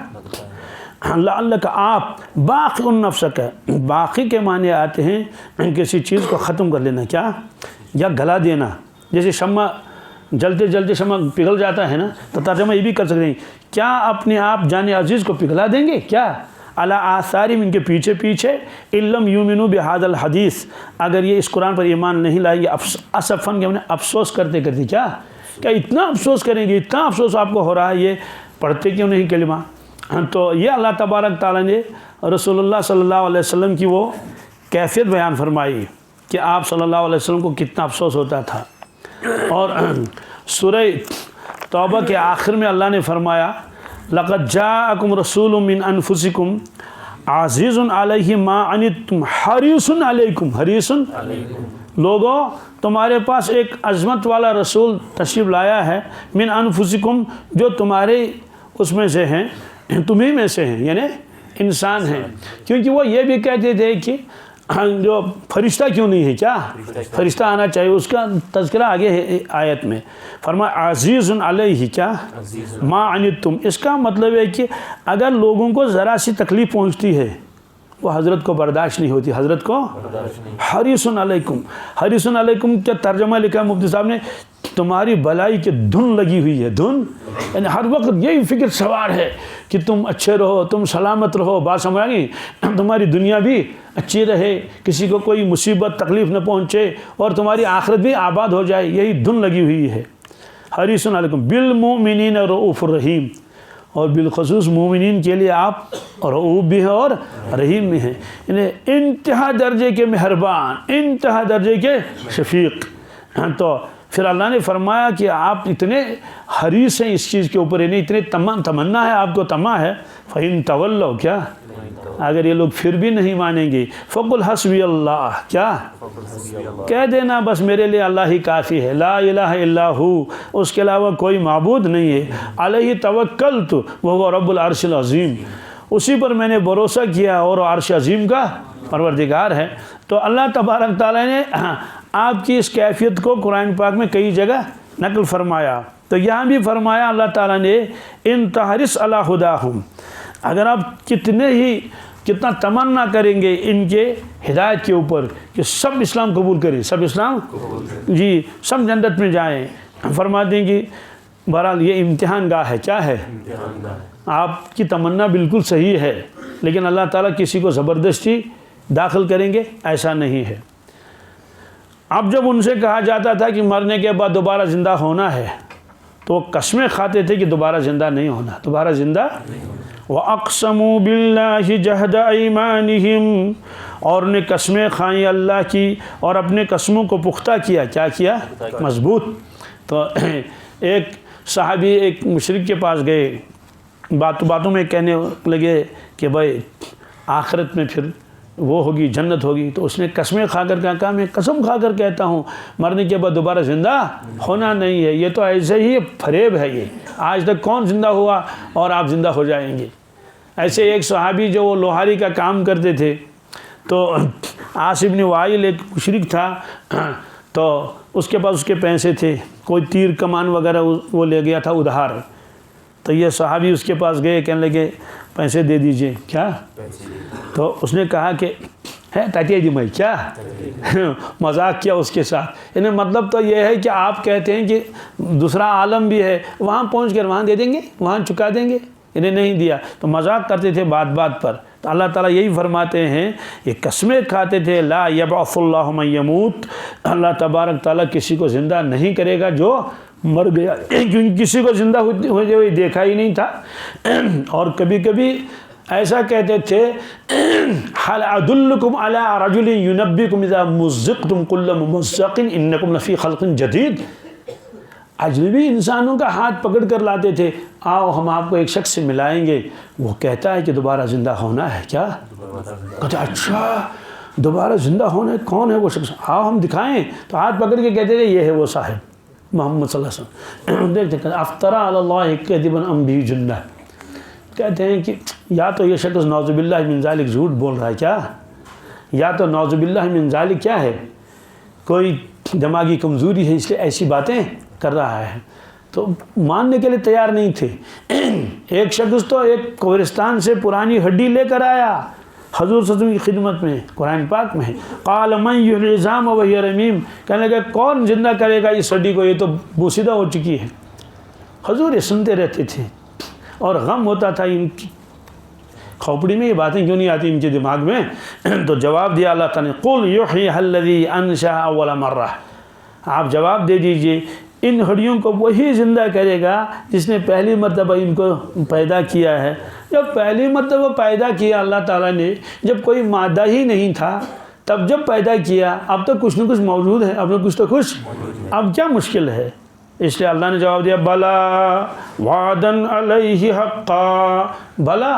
A: لعلک آپ باقی النفس کا، باقی کے معنی آتے ہیں کسی چیز کو ختم کر لینا، کیا یا گلا دینا، جیسے شمع جلتے جلتے شمع پگھل جاتا ہے نا، تو ترجمہ یہ بھی کر سکتے ہیں کیا اپنے آپ جان عزیز کو پگھلا دیں گے، کیا علی آثارہم ان کے پیچھے پیچھے، ان لم یؤمنوا بہذا الحدیث اگر یہ اس قرآن پر ایمان نہیں لائیں گے، اسفن کے افسوس کرتے کرتے، کیا اتنا افسوس کریں گے، اتنا افسوس آپ کو ہو رہا ہے، یہ پڑھتے کیوں نہیں کلمہ؟ تو یہ اللہ تبارک تعالیٰ نے رسول اللہ صلی اللہ علیہ وسلم کی وہ کیفیت بیان فرمائی کہ آپ صلی اللہ علیہ وسلم کو کتنا افسوس ہوتا تھا۔ اور سورہ توبہ کے آخر میں اللہ نے فرمایا لَقَدْ جَاءَكُمْ رَسُولٌ مِّنْ أَنفُسِكُمْ عَزِيزٌ عَلَيْهِ مَا عَنِتُّمْ حَرِيصٌ عَلَيْكُمْ، حریصٌ لوگوں تمہارے پاس ایک عظمت والا رسول تشریف لایا ہے، من انفسکم جو تمہارے اس میں سے ہیں، تمہیں میں سے ہیں، یعنی انسان ہیں، کیونکہ وہ یہ بھی کہتے تھے کہ جو فرشتہ کیوں نہیں ہے، کیا فرشتہ آنا چاہیے، اس کا تذکرہ آگے ہے آیت میں، فرمایا عزیز علیہ کیا ما عنتم، اس کا مطلب ہے کہ اگر لوگوں کو ذرا سی تکلیف پہنچتی ہے وہ حضرت کو برداشت نہیں ہوتی، حضرت کو حریص علیکم، حریص علیکم کیا ترجمہ لکھا مفتی صاحب نے، تمہاری بلائی کی دھن لگی ہوئی ہے، دھن یعنی ہر وقت یہی فکر سوار ہے کہ تم اچھے رہو، تم سلامت رہو، بات سمجھ آئی، تمہاری دنیا بھی اچھی رہے، کسی کو کوئی مصیبت تکلیف نہ پہنچے اور تمہاری آخرت بھی آباد ہو جائے، یہی دھن لگی ہوئی ہے۔ حریص علیکم بالمؤمنین رؤوف الرحیم، اور بالخصوص مومنین کے لیے آپ رؤوف بھی ہیں اور رحیم بھی ہیں، یعنی انتہا درجے کے مہربان، انتہا درجے کے شفیق۔ تو پھر اللہ نے فرمایا کہ آپ اتنے حریص ہیں اس چیز کے اوپر، یعنی اتنے تمنا ہے آپ کو، طمع ہے، فَإِن تَوَلَّوْا کیا اگر یہ لوگ پھر بھی نہیں مانیں گے، فَقُلْ حَسْبِيَ اللَّهُ کیا کہہ دینا بس میرے لیے اللہ ہی کافی ہے، لا الہ الا ہو، اس کے علاوہ کوئی معبود نہیں ہے، علیہ توکلت وہو رب العرش العظیم، اسی پر میں نے بھروسہ کیا اور عرش عظیم کا پروردگار ہے۔ تو اللہ تبارک تعالیٰ نے آپ کی اس کیفیت کو قرآن پاک میں کئی جگہ نقل فرمایا، تو یہاں بھی فرمایا اللہ تعالیٰ نے ان تحرس علی ہداہم، اگر آپ کتنے ہی کتنا تمنا کریں گے ان کے ہدایت کے اوپر کہ سب اسلام قبول کریں، سب اسلام جی سب جنت میں جائیں۔ فرماتے ہیں کہ بہرحال یہ امتحان گاہ ہے، کیا ہے؟ آپ کی تمنا بالکل صحیح ہے، لیکن اللہ تعالیٰ کسی کو زبردستی داخل کریں گے ایسا نہیں ہے۔ اب جب ان سے کہا جاتا تھا کہ مرنے کے بعد دوبارہ زندہ ہونا ہے تو وہ قسمیں کھاتے تھے کہ دوبارہ زندہ نہیں ہونا، دوبارہ زندہ وَأَقْسَمُوا بِاللَّهِ جَهْدَ أَيْمَانِهِمْ، اور نے قسمیں کھائیں اللہ کی اور اپنے قسموں کو پختہ کیا، کیا کیا؟ مضبوط۔ تو ایک صحابی ایک مشرک کے پاس گئے، باتوں میں کہنے لگے کہ بھائی آخرت میں پھر وہ ہوگی، جنت ہوگی، تو اس نے قسمیں کھا کر کہا میں قسم کھا کر کہتا ہوں مرنے کے بعد دوبارہ زندہ ہونا نہیں ہے، یہ تو ایسے ہی فریب ہے، یہ آج تک کون زندہ ہوا اور آپ زندہ ہو جائیں گے۔ ایسے ایک صحابی جو وہ لوہاری کا کام کرتے تھے، تو عاص بن وائل ایک مشرک تھا، تو اس کے پاس اس کے پیسے تھے، کوئی تیر کمان وغیرہ وہ لے گیا تھا ادھار، تو یہ صحابی اس کے پاس گئے، کہنے لگے پیسے دے دیجئے، کیا؟ تو اس نے کہا کہ ہے تاکہ دی میں کیا مذاق کیا اس کے ساتھ، یعنی مطلب تو یہ ہے کہ آپ کہتے ہیں کہ دوسرا عالم بھی ہے، وہاں پہنچ کر وہاں دے دیں گے، وہاں چکا دیں گے، انہیں نہیں دیا، تو مذاق کرتے تھے بات پر۔ تو اللہ تعالیٰ یہی فرماتے ہیں، یہ قسمیں کھاتے تھے، لا یبعث اللہ من یموت، اللہ تبارک تعالیٰ کسی کو زندہ نہیں کرے گا جو مر گیا، کیونکہ کسی کو زندہ ہوتے ہوئے دیکھا ہی نہیں تھا۔ اور کبھی کبھی ایسا کہتے تھے حل ادلکم علی رجل ینبئکم اذا مزقتم کل ممزق انکم لفی خلق جدید، اجنبی انسانوں کا ہاتھ پکڑ کر لاتے تھے، آؤ ہم آپ کو ایک شخص سے ملائیں گے، وہ کہتا ہے کہ دوبارہ زندہ ہونا ہے، کیا؟ کہتے اچھا دوبارہ زندہ ہونا ہے، کون ہے وہ شخص؟ آؤ ہم دکھائیں، تو ہاتھ پکڑ کے کہتے تھے یہ ہے وہ صاحب محمد صلی اللہ علیہ وسلم۔ دیکھتے ہیں افطرا علی اللہ کذبا ام بہ جنہ، کہتے ہیں کہ یا تو یہ شخص نعوذ باللہ من ذالک جھوٹ بول رہا ہے، کیا؟ یا تو نعوذ باللہ من ذالک کیا ہے، کوئی دماغی کمزوری ہے اس لیے ایسی باتیں کر رہا ہے، تو ماننے کے لیے تیار نہیں تھے۔ ایک شخص تو ایک قبرستان سے پرانی ہڈی لے کر آیا حضور صلی اللہ علیہ وسلم کی خدمت میں، قرآن پاک میں قال من یحیی العظام وہی رمیم، کہنے لگا کون زندہ کرے گا اس ہڈی کو، یہ تو بوسیدہ ہو چکی ہے۔ حضور یہ سنتے رہتے تھے اور غم ہوتا تھا ان کی کھوپڑی میں یہ باتیں کیوں نہیں آتی ان کے دماغ میں، تو جواب دیا اللہ تعالیٰ نے قل یحییھا الذی انشأ اول مرہ، آپ جواب دے دیجئے ان ہڈیوں کو وہی زندہ کرے گا جس نے پہلی مرتبہ ان کو پیدا کیا ہے۔ جب پہلی مرتبہ پیدا کیا اللہ تعالیٰ نے، جب کوئی مادہ ہی نہیں تھا، تب جب پیدا کیا، اب تو کچھ نہ کچھ موجود ہے، اب نہ کچھ تو کچھ، اب کیا مشکل ہے؟ اس لیے اللہ نے جواب دیا بلا وعدن علیہ حقا، بلا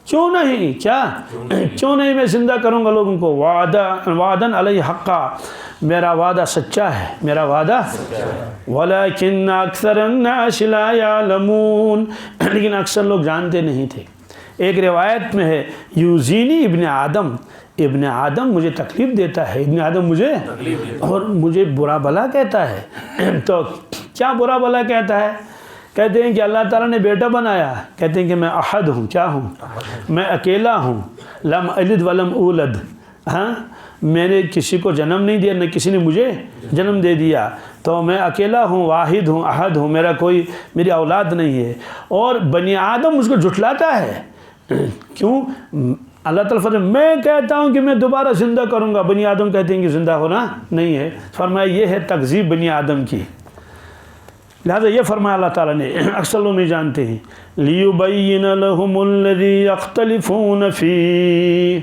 A: کیوں نہیں، کیا کیوں نہیں میں زندہ کروں گا لوگوں کو، وعدن علیہ حقا، میرا وعدہ سچا ہے، میرا وعدہ ولیکن اکثر الناس لا یعلمون، لیکن اکثر لوگ جانتے نہیں تھے۔ ایک روایت میں ہے یوزینی ابن آدم مجھے تکلیف دیتا ہے، ابن آدم مجھے اور مجھے برا بھلا کہتا ہے، تو کیا برا بھلا کہتا ہے؟ کہتے ہیں کہ اللہ تعالیٰ نے بیٹا بنایا، کہتے ہیں کہ میں احد ہوں، کیا ہوں؟ میں اکیلا ہوں، لم الد ولم اولد، ہاں میں نے کسی کو جنم نہیں دیا، نہ کسی نے مجھے جنم دے دیا، تو میں اکیلا ہوں، واحد ہوں، احد ہوں، میری اولاد نہیں ہے، اور بنی آدم مجھ کو جھٹلاتا ہے، کیوں؟ اللہ تعالیٰ فرماتے ہیں میں کہتا ہوں کہ میں دوبارہ زندہ کروں گا، بنی آدم کہتے ہیں کہ زندہ ہونا نہیں ہے، فرمایا یہ ہے تکذیب بنی آدم کی، لہذا یہ فرمایا اللہ تعالیٰ نے، اکثر لوگ نہیں جانتے ہیں، لِيُبَيِّنَ لَهُمُ الَّذِي يَخْتَلِفُونَ فِيهِ،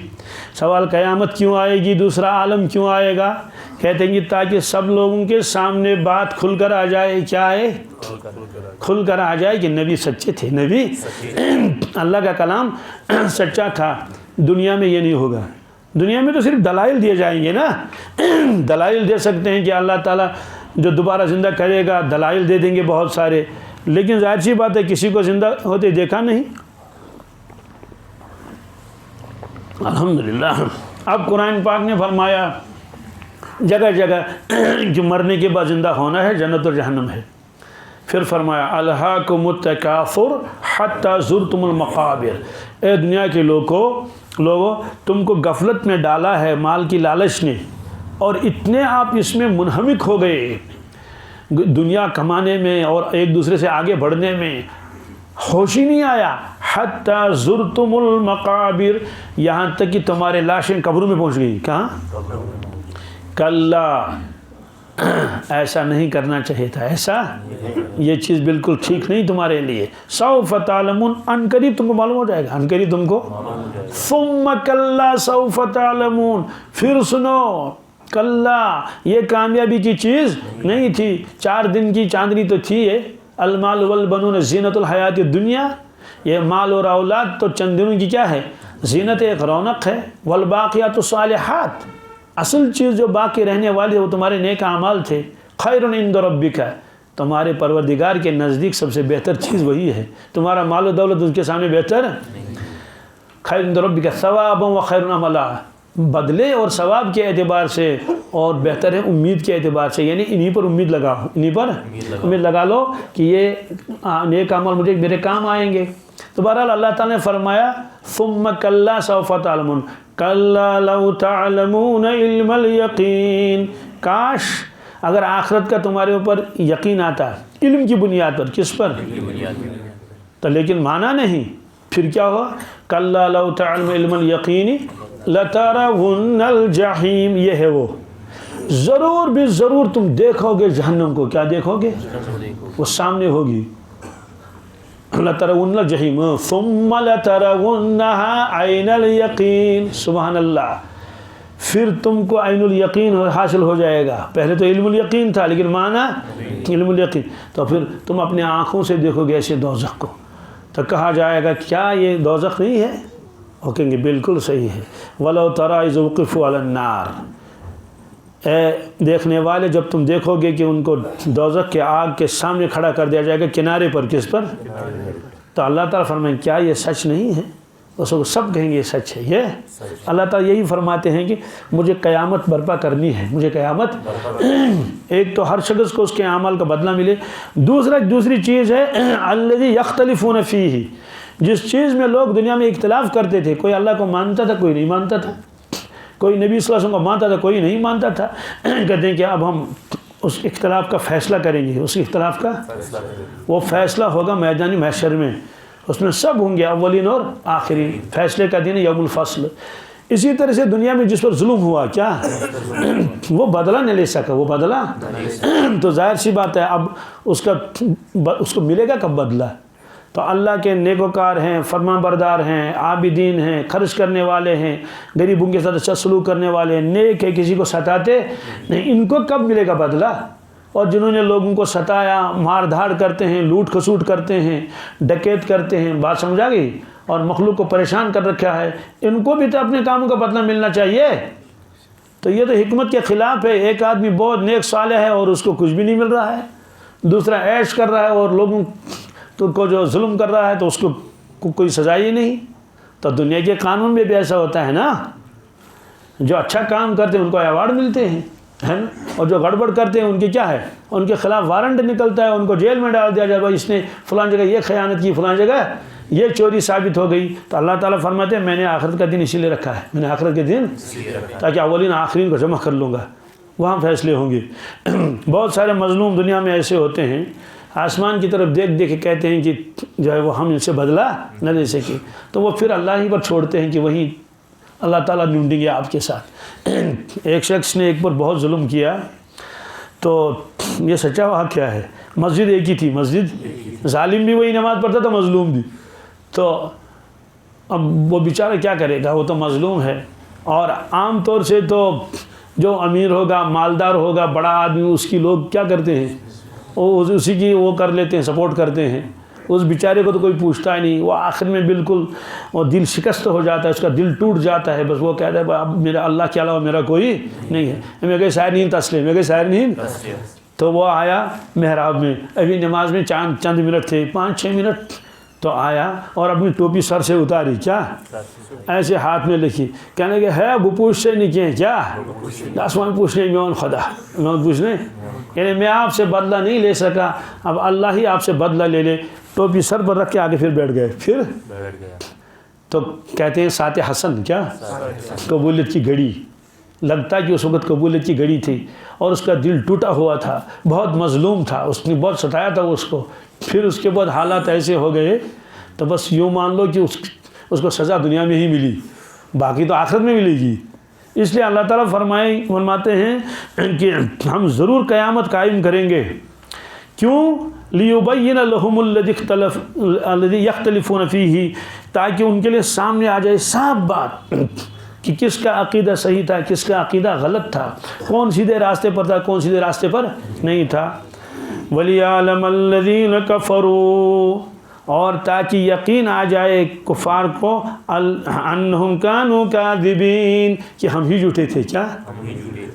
A: سوال قیامت کیوں آئے گی، دوسرا عالم کیوں آئے گا؟ کہتے ہیں کہ تاکہ سب لوگوں کے سامنے بات کھل کر آ جائے، کیا ہے؟ کھل کر آ جائے کہ نبی سچے تھے، نبی اللہ کا کلام سچا تھا۔ دنیا میں یہ نہیں ہوگا، دنیا میں تو صرف دلائل دیے جائیں گے نا، دلائل دے سکتے ہیں کہ اللہ تعالیٰ جو دوبارہ زندہ کرے گا، دلائل دے دیں گے بہت سارے، لیکن ظاہر سی بات ہے کسی کو زندہ ہوتے دیکھا نہیں۔ الحمدللہ اب قرآن پاک نے فرمایا جگہ جگہ جو مرنے کے بعد زندہ ہونا ہے، جنت اور جہنم ہے۔ پھر فرمایا الہاکم التکاثر حتی زرتم المقابر، اے دنیا کے لوگوں تم کو غفلت میں ڈالا ہے مال کی لالچ نے، اور اتنے آپ اس میں منہمک ہو گئے دنیا کمانے میں اور ایک دوسرے سے آگے بڑھنے میں، ہوش ہی نہیں آیا، حتی زرتم المقابر، یہاں تک کہ تمہارے لاشیں قبروں میں پہنچ گئی۔ کہاں؟ کلا، ایسا نہیں کرنا چاہیے تھا، ایسا یہ چیز بالکل ٹھیک نہیں تمہارے لیے۔ سوف تعلمون، ان قریب تم کو معلوم ہو جائے گا، ان قریب تم کو۔ ثم کلا سوف تعلمون، پھر سنو، کلا، یہ کامیابی کی چیز نہیں تھی، 4 دن کی چاندنی تو تھی یہ، المال والبنون زینت الحیات الدنیا، یہ مال اور اولاد تو چند دنوں کی کیا ہے؟ زینت، ایک رونق ہے۔ والباقیات الصالحات، اصل چیز جو باقی رہنے والی ہے وہ تمہارے نیک اعمال تھے۔ خیر عند ربک، تمہارے پروردگار کے نزدیک سب سے بہتر چیز وہی ہے، تمہارا مال و دولت اس کے سامنے بہتر۔ خیر عند ربک ثوابا وخیر عملا، بدلے اور ثواب کے اعتبار سے، اور بہتر ہے امید کے اعتبار سے، یعنی انہی پر امید لگاؤ، انہی پر امید لگا لو کہ یہ نیک عمل مجھے میرے کام آئیں گے۔ تو بہرحال اللہ تعالیٰ نے فرمایا ثم کلا سوف تعلمون، کلا لو تعلمون علم الیقین، کاش اگر آخرت کا تمہارے اوپر یقین آتا، علم کی بنیاد پر۔ کس پر؟ تو لیکن مانا نہیں، پھر کیا ہوا؟ کلا لو تعلمون علم الیقین لترون الجحیم، یہ ہے وہ، ضرور بھی ضرور تم دیکھو گے جہنم کو۔ کیا دیکھو گے؟ وہ سامنے ہوگی۔ لترون الجحیم ثم لترونها عین الیقین، سبحان اللہ، پھر تم کو عین الیقین حاصل ہو جائے گا۔ پہلے تو علم الیقین تھا لیکن مانا علم الیقین، تو پھر تم اپنے آنکھوں سے دیکھو گے ایسے دوزخ کو۔ تو کہا جائے گا کیا یہ دوزخ نہیں ہے؟ وہ کہیں گے بالکل صحیح ہے۔ وَلَوْ تَرَىٰ إِذْ وُقِفُوا عَلَى النَّارِ، اے دیکھنے والے جب تم دیکھو گے کہ ان کو دوزخ کے آگ کے سامنے کھڑا کر دیا جائے گا، کنارے پر۔ کس پر؟ تو اللہ تعالیٰ فرمائیں کیا یہ سچ نہیں ہے؟ اس کو سب کہیں گے یہ سچ ہے۔ یہ اللہ تعالیٰ یہی فرماتے ہیں کہ مجھے قیامت برپا کرنی ہے، مجھے قیامت، ایک تو ہر شخص کو اس کے اعمال کا بدلہ ملے، دوسری چیز ہے الذی یختلفون فیہ، جس چیز میں لوگ دنیا میں اختلاف کرتے تھے، کوئی اللہ کو مانتا تھا کوئی نہیں مانتا تھا، کوئی نبی صلی اللہ علیہ وسلم کو مانتا تھا کوئی نہیں مانتا تھا، کہتے ہیں کہ اب ہم اس اختلاف کا فیصلہ کریں گے، اس اختلاف کا وہ فیصلہ ہوگا میدان محشر میں، اس میں سب ہوں گے اولین اور آخرین، فیصلے کا دن یوم الفصل۔ اسی طرح سے دنیا میں جس پر ظلم ہوا کیا وہ بدلہ نہیں لے سکا، وہ بدلہ تو ظاہر سی بات ہے اب اس کو ملے گا کب بدلہ؟ تو اللہ کے نیکوکار ہیں، فرمان بردار ہیں، عابدین ہیں، خرچ کرنے والے ہیں، غریبوں کے ساتھ اچھا سلوک کرنے والے ہیں، نیک ہے، کسی کو ستاتے نہیں، ان کو کب ملے گا بدلہ؟ اور جنہوں نے لوگوں کو ستایا، مار دھاڑ کرتے ہیں، لوٹ کھسوٹ کرتے ہیں، ڈکیت کرتے ہیں، بات سمجھا گئی، اور مخلوق کو پریشان کر رکھا ہے، ان کو بھی تو اپنے کاموں کا بدلہ ملنا چاہیے۔ تو یہ تو حکمت کے خلاف ہے، ایک آدمی بہت نیک صالح ہے اور اس کو کچھ بھی نہیں مل رہا ہے، دوسرا عیش کر رہا ہے اور لوگوں کو جو ظلم کر رہا ہے تو اس کو کوئی سزا ہی نہیں۔ تو دنیا کے قانون میں بھی ایسا ہوتا ہے نا، جو اچھا کام کرتے ہیں ان کو ایوارڈ ملتے ہیں، ہے نا، اور جو گڑبڑ کرتے ہیں ان کی کیا ہے، ان کے خلاف وارنٹ نکلتا ہے، ان کو جیل میں ڈال دیا جائے، بھائی اس نے فلاں جگہ یہ خیانت کی، فلاں جگہ یہ چوری ثابت ہو گئی۔ تو اللہ تعالیٰ فرماتے ہیں میں نے آخرت کا دن اسی لیے رکھا ہے، میں نے آخرت کے دن تاکہ اولین آخرین کو جمع کر لوں گا، وہاں فیصلے ہوں گے۔ بہت سارے مظلوم دنیا میں ایسے ہوتے ہیں، آسمان کی طرف دیکھ دیکھ کے کہتے ہیں کہ جو ہے وہ ہم ان سے بدلہ نہ لے سکے، تو وہ پھر اللہ ہی پر چھوڑتے ہیں کہ وہیں اللہ تعالیٰ ڈھونڈیں گے آپ کے ساتھ۔ ایک شخص نے ایک پر بہت ظلم کیا، تو یہ سچا واقعہ ہے، مسجد ایک ہی تھی، مسجد، ظالم بھی وہی نماز پڑھتا تھا، مظلوم بھی، تو اب وہ بیچارہ کیا کرے گا، وہ تو مظلوم ہے، اور عام طور سے تو جو امیر ہوگا، مالدار ہوگا، بڑا آدمی، اس کی لوگ کیا کرتے ہیں، وہ اسی کی وہ کر لیتے ہیں، سپورٹ کرتے ہیں، اس بیچارے کو تو کوئی پوچھتا ہی نہیں، وہ آخر میں بالکل وہ دل شکست ہو جاتا ہے، اس کا دل ٹوٹ جاتا ہے، بس وہ کہتا ہے اب میرا اللہ کے علاوہ میرا کوئی نہیں ہے، میں کہ سائر نہیں تسلیم، میں کہ سائر نہیں۔ تو وہ آیا محراب میں، ابھی نماز میں چند منٹ تھے، 5-6 منٹ تو آیا اور اپنی ٹوپی سر سے اتاری، کیا ایسے ہاتھ میں لکھی، کہنے لگے ہے ابو پوچھ سے نہیں کیے کیا آسمان پوچھنے میں خدا میں پوچھنے، یعنی میں آپ سے بدلہ نہیں لے سکا، اب اللہ ہی آپ سے بدلہ لے لے۔ ٹوپی سر پر رکھ کے آگے پھر بیٹھ گئے۔ پھر تو کہتے ہیں ساتھ حسن، کیا قبولیت کی گھڑی، لگتا ہے کہ اس وقت قبولیت کی گھڑی تھی، اور اس کا دل ٹوٹا ہوا تھا، بہت مظلوم تھا، اس نے بہت ستایا تھا اس کو۔ پھر اس کے بعد حالات ایسے ہو گئے تو بس یوں مان لو کہ اس کو سزا دنیا میں ہی ملی، باقی تو آخرت میں ملے گی۔ اس لیے اللہ تعالیٰ فرماتے ہیں کہ ہم ضرور قیامت قائم کریں گے، کیوں؟ لِيُبَيِّنَ لَهُمُ الَّذِي يَخْتَلِفُونَ فِيهِ، تاکہ ان کے لیے سامنے آ جائے صاف بات کہ کس کا عقیدہ صحیح تھا، کس کا عقیدہ غلط تھا، کون سیدھے راستے پر تھا، کون سیدھے راستے پر نہیں تھا۔ وَلِيَعْلَمَ الَّذِينَ كَفَرُوا، اور تاکہ یقین آ جائے کفار کو، انہم کانوا کاذبین، کہ ہم ہی جھوٹے تھے، کیا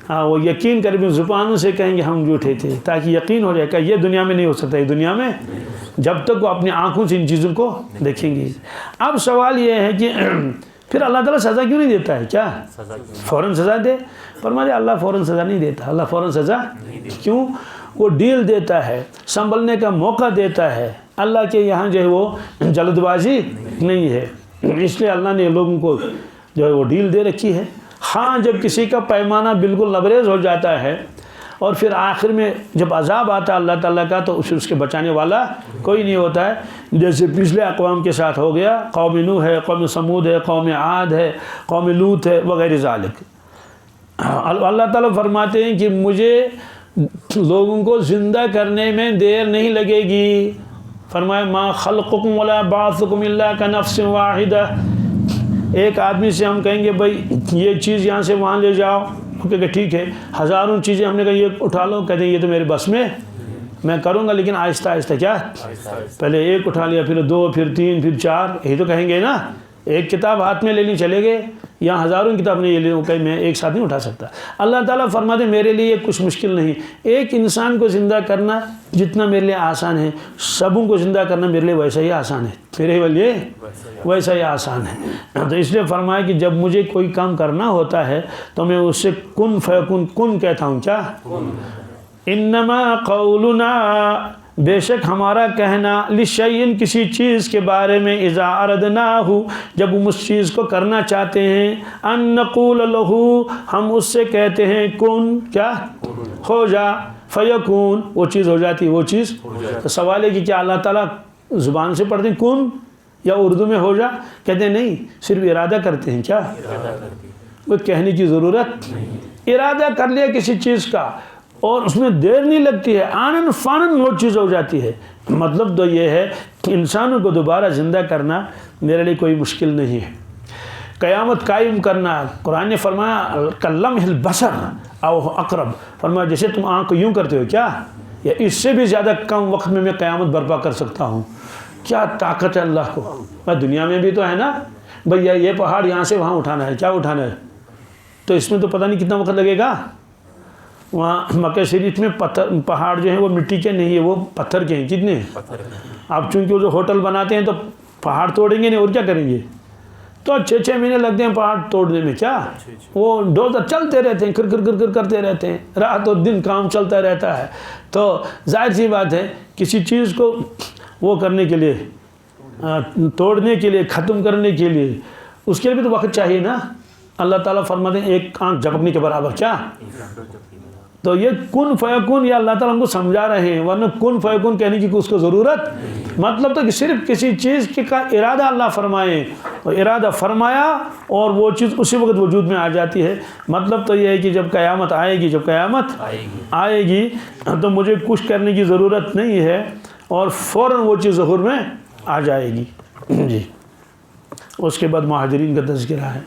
A: ہاں وہ یقین کر بھی زبانوں سے کہیں گے ہم جھوٹے تھے، تاکہ یقین ہو جائے کہ یہ دنیا میں نہیں ہو سکتا، یہ دنیا میں جب تک وہ اپنی آنکھوں سے ان چیزوں کو دیکھیں گے۔ اب سوال یہ ہے کہ پھر اللہ تعالیٰ سزا کیوں نہیں دیتا ہے؟ کیا فوراً سزا دے؟ فرماتے اللہ فوراً سزا نہیں دیتا، اللہ فوراً سزا کیوں؟ وہ ڈیل دیتا ہے، سنبھلنے کا موقع دیتا ہے۔ اللہ کے یہاں جو ہے وہ جلد بازی نہیں ہے، اس لیے اللہ نے لوگوں کو جو ہے وہ ڈیل دے رکھی ہے۔ ہاں جب کسی کا پیمانہ بالکل لبریز ہو جاتا ہے اور پھر آخر میں جب عذاب آتا ہے اللہ تعالیٰ کا، تو اس کے بچانے والا کوئی نہیں ہوتا ہے، جیسے پچھلے اقوام کے ساتھ ہو گیا، قوم نوح ہے، قوم سمود ہے، قوم عاد ہے، قوم لوط ہے وغیرہ ذالک۔ اللہ تعالیٰ فرماتے ہیں کہ مجھے لوگوں کو زندہ کرنے میں دیر نہیں لگے گی، فرمایا ما خلقکم ولا بعثکم الا کنفس واحدہ۔ ایک آدمی سے ہم کہیں گے بھائی یہ چیز یہاں سے وہاں لے جاؤ، کہ ٹھیک ہے، ہزاروں چیزیں ہم نے کہا یہ اٹھا لو، کہتے ہیں یہ تو میرے بس میں کروں گا، لیکن آہستہ آہستہ، کیا پہلے ایک اٹھا لیا، پھر دو، پھر تین، پھر چار، یہی تو کہیں گے نا۔ ایک کتاب ہاتھ میں لینی چلے گئے، یا ہزاروں کتاب نہیں لے کہ میں ایک ساتھ نہیں اٹھا سکتا۔ اللہ تعالیٰ فرماتے میرے لیے کچھ مشکل نہیں، ایک انسان کو زندہ کرنا جتنا میرے لیے آسان ہے، سبوں کو زندہ کرنا میرے لیے ویسا ہی آسان ہے، میرے لیے ویسا ہی آسان ہے۔ تو اس لیے فرمایا کہ جب مجھے کوئی کام کرنا ہوتا ہے تو میں اس سے کن فیکن، کن کہتا ہوں، کیا انما قولنا، بے شک ہمارا کہنا، لشیء کسی چیز کے بارے میں، اذا اردناہ جب ہم اس چیز کو کرنا چاہتے ہیں، ان نقول لہ ہم اس سے کہتے ہیں کن، کیا ہو جا، فیکون وہ چیز ہو جاتی، وہ چیز۔ تو سوال ہے کہ کیا اللہ تعالیٰ زبان سے پڑھتے ہیں کن یا اردو میں ہو جا؟ کہتے ہیں نہیں، صرف ارادہ کرتے ہیں، کیا کوئی کہنے کی ضرورت، ارادہ کر لیا کسی چیز کا اور اس میں دیر نہیں لگتی ہے، آنن فانن وہ چیز ہو جاتی ہے۔ مطلب تو یہ ہے کہ انسانوں کو دوبارہ زندہ کرنا میرے لیے کوئی مشکل نہیں ہے۔ قیامت قائم کرنا، قرآن نے فرمایا کلمہ البصر او اقرب، فرمایا جیسے تم آنکھ کو یوں کرتے ہو، کیا یا اس سے بھی زیادہ کم وقت میں قیامت برپا کر سکتا ہوں۔ کیا طاقت ہے اللہ کو، میں دنیا میں بھی تو ہے نا بھیا، یہ پہاڑ یہاں سے وہاں اٹھانا ہے، کیا اٹھانا ہے، تو اس میں تو پتہ نہیں کتنا وقت لگے گا۔ وہاں مکہ شریف میں پہاڑ جو ہیں وہ مٹی کے نہیں ہے، وہ پتھر کے ہیں، کتنے ہیں؟ اب چونکہ وہ جو ہوٹل بناتے ہیں تو پہاڑ توڑیں گے نہیں اور کیا کریں گے، تو 6 مہینے لگتے ہیں پہاڑ توڑنے میں، کیا وہ ڈوزر چلتے رہتے ہیں، کر کر کر کر کرتے رہتے ہیں، رات اور دن کام چلتا رہتا ہے۔ تو ظاہر سی بات ہے کسی چیز کو وہ کرنے کے لیے، توڑنے کے لیے، ختم کرنے کے لیے، اس کے لیے بھی تو وقت چاہیے نا۔ اللہ تعالیٰ فرماتے ہیں ایک آنکھ جھپکنے کے برابر، کیا تو یہ کن فیکون، یہ اللہ تعالیٰ ہم کو سمجھا رہے ہیں، ورنہ کن فیکون کہنے کی اس کو ضرورت، مطلب تو کہ صرف کسی چیز کا ارادہ اللہ فرمائے، اور ارادہ فرمایا اور وہ چیز اسی وقت وجود میں آ جاتی ہے۔ مطلب تو یہ ہے کہ جب قیامت آئے گی، جب قیامت آئے گی تو مجھے کچھ کرنے کی ضرورت نہیں ہے، اور فوراً وہ چیز ظہور میں آ جائے گی۔ جی اس کے بعد مہاجرین کا تذکرہ ہے۔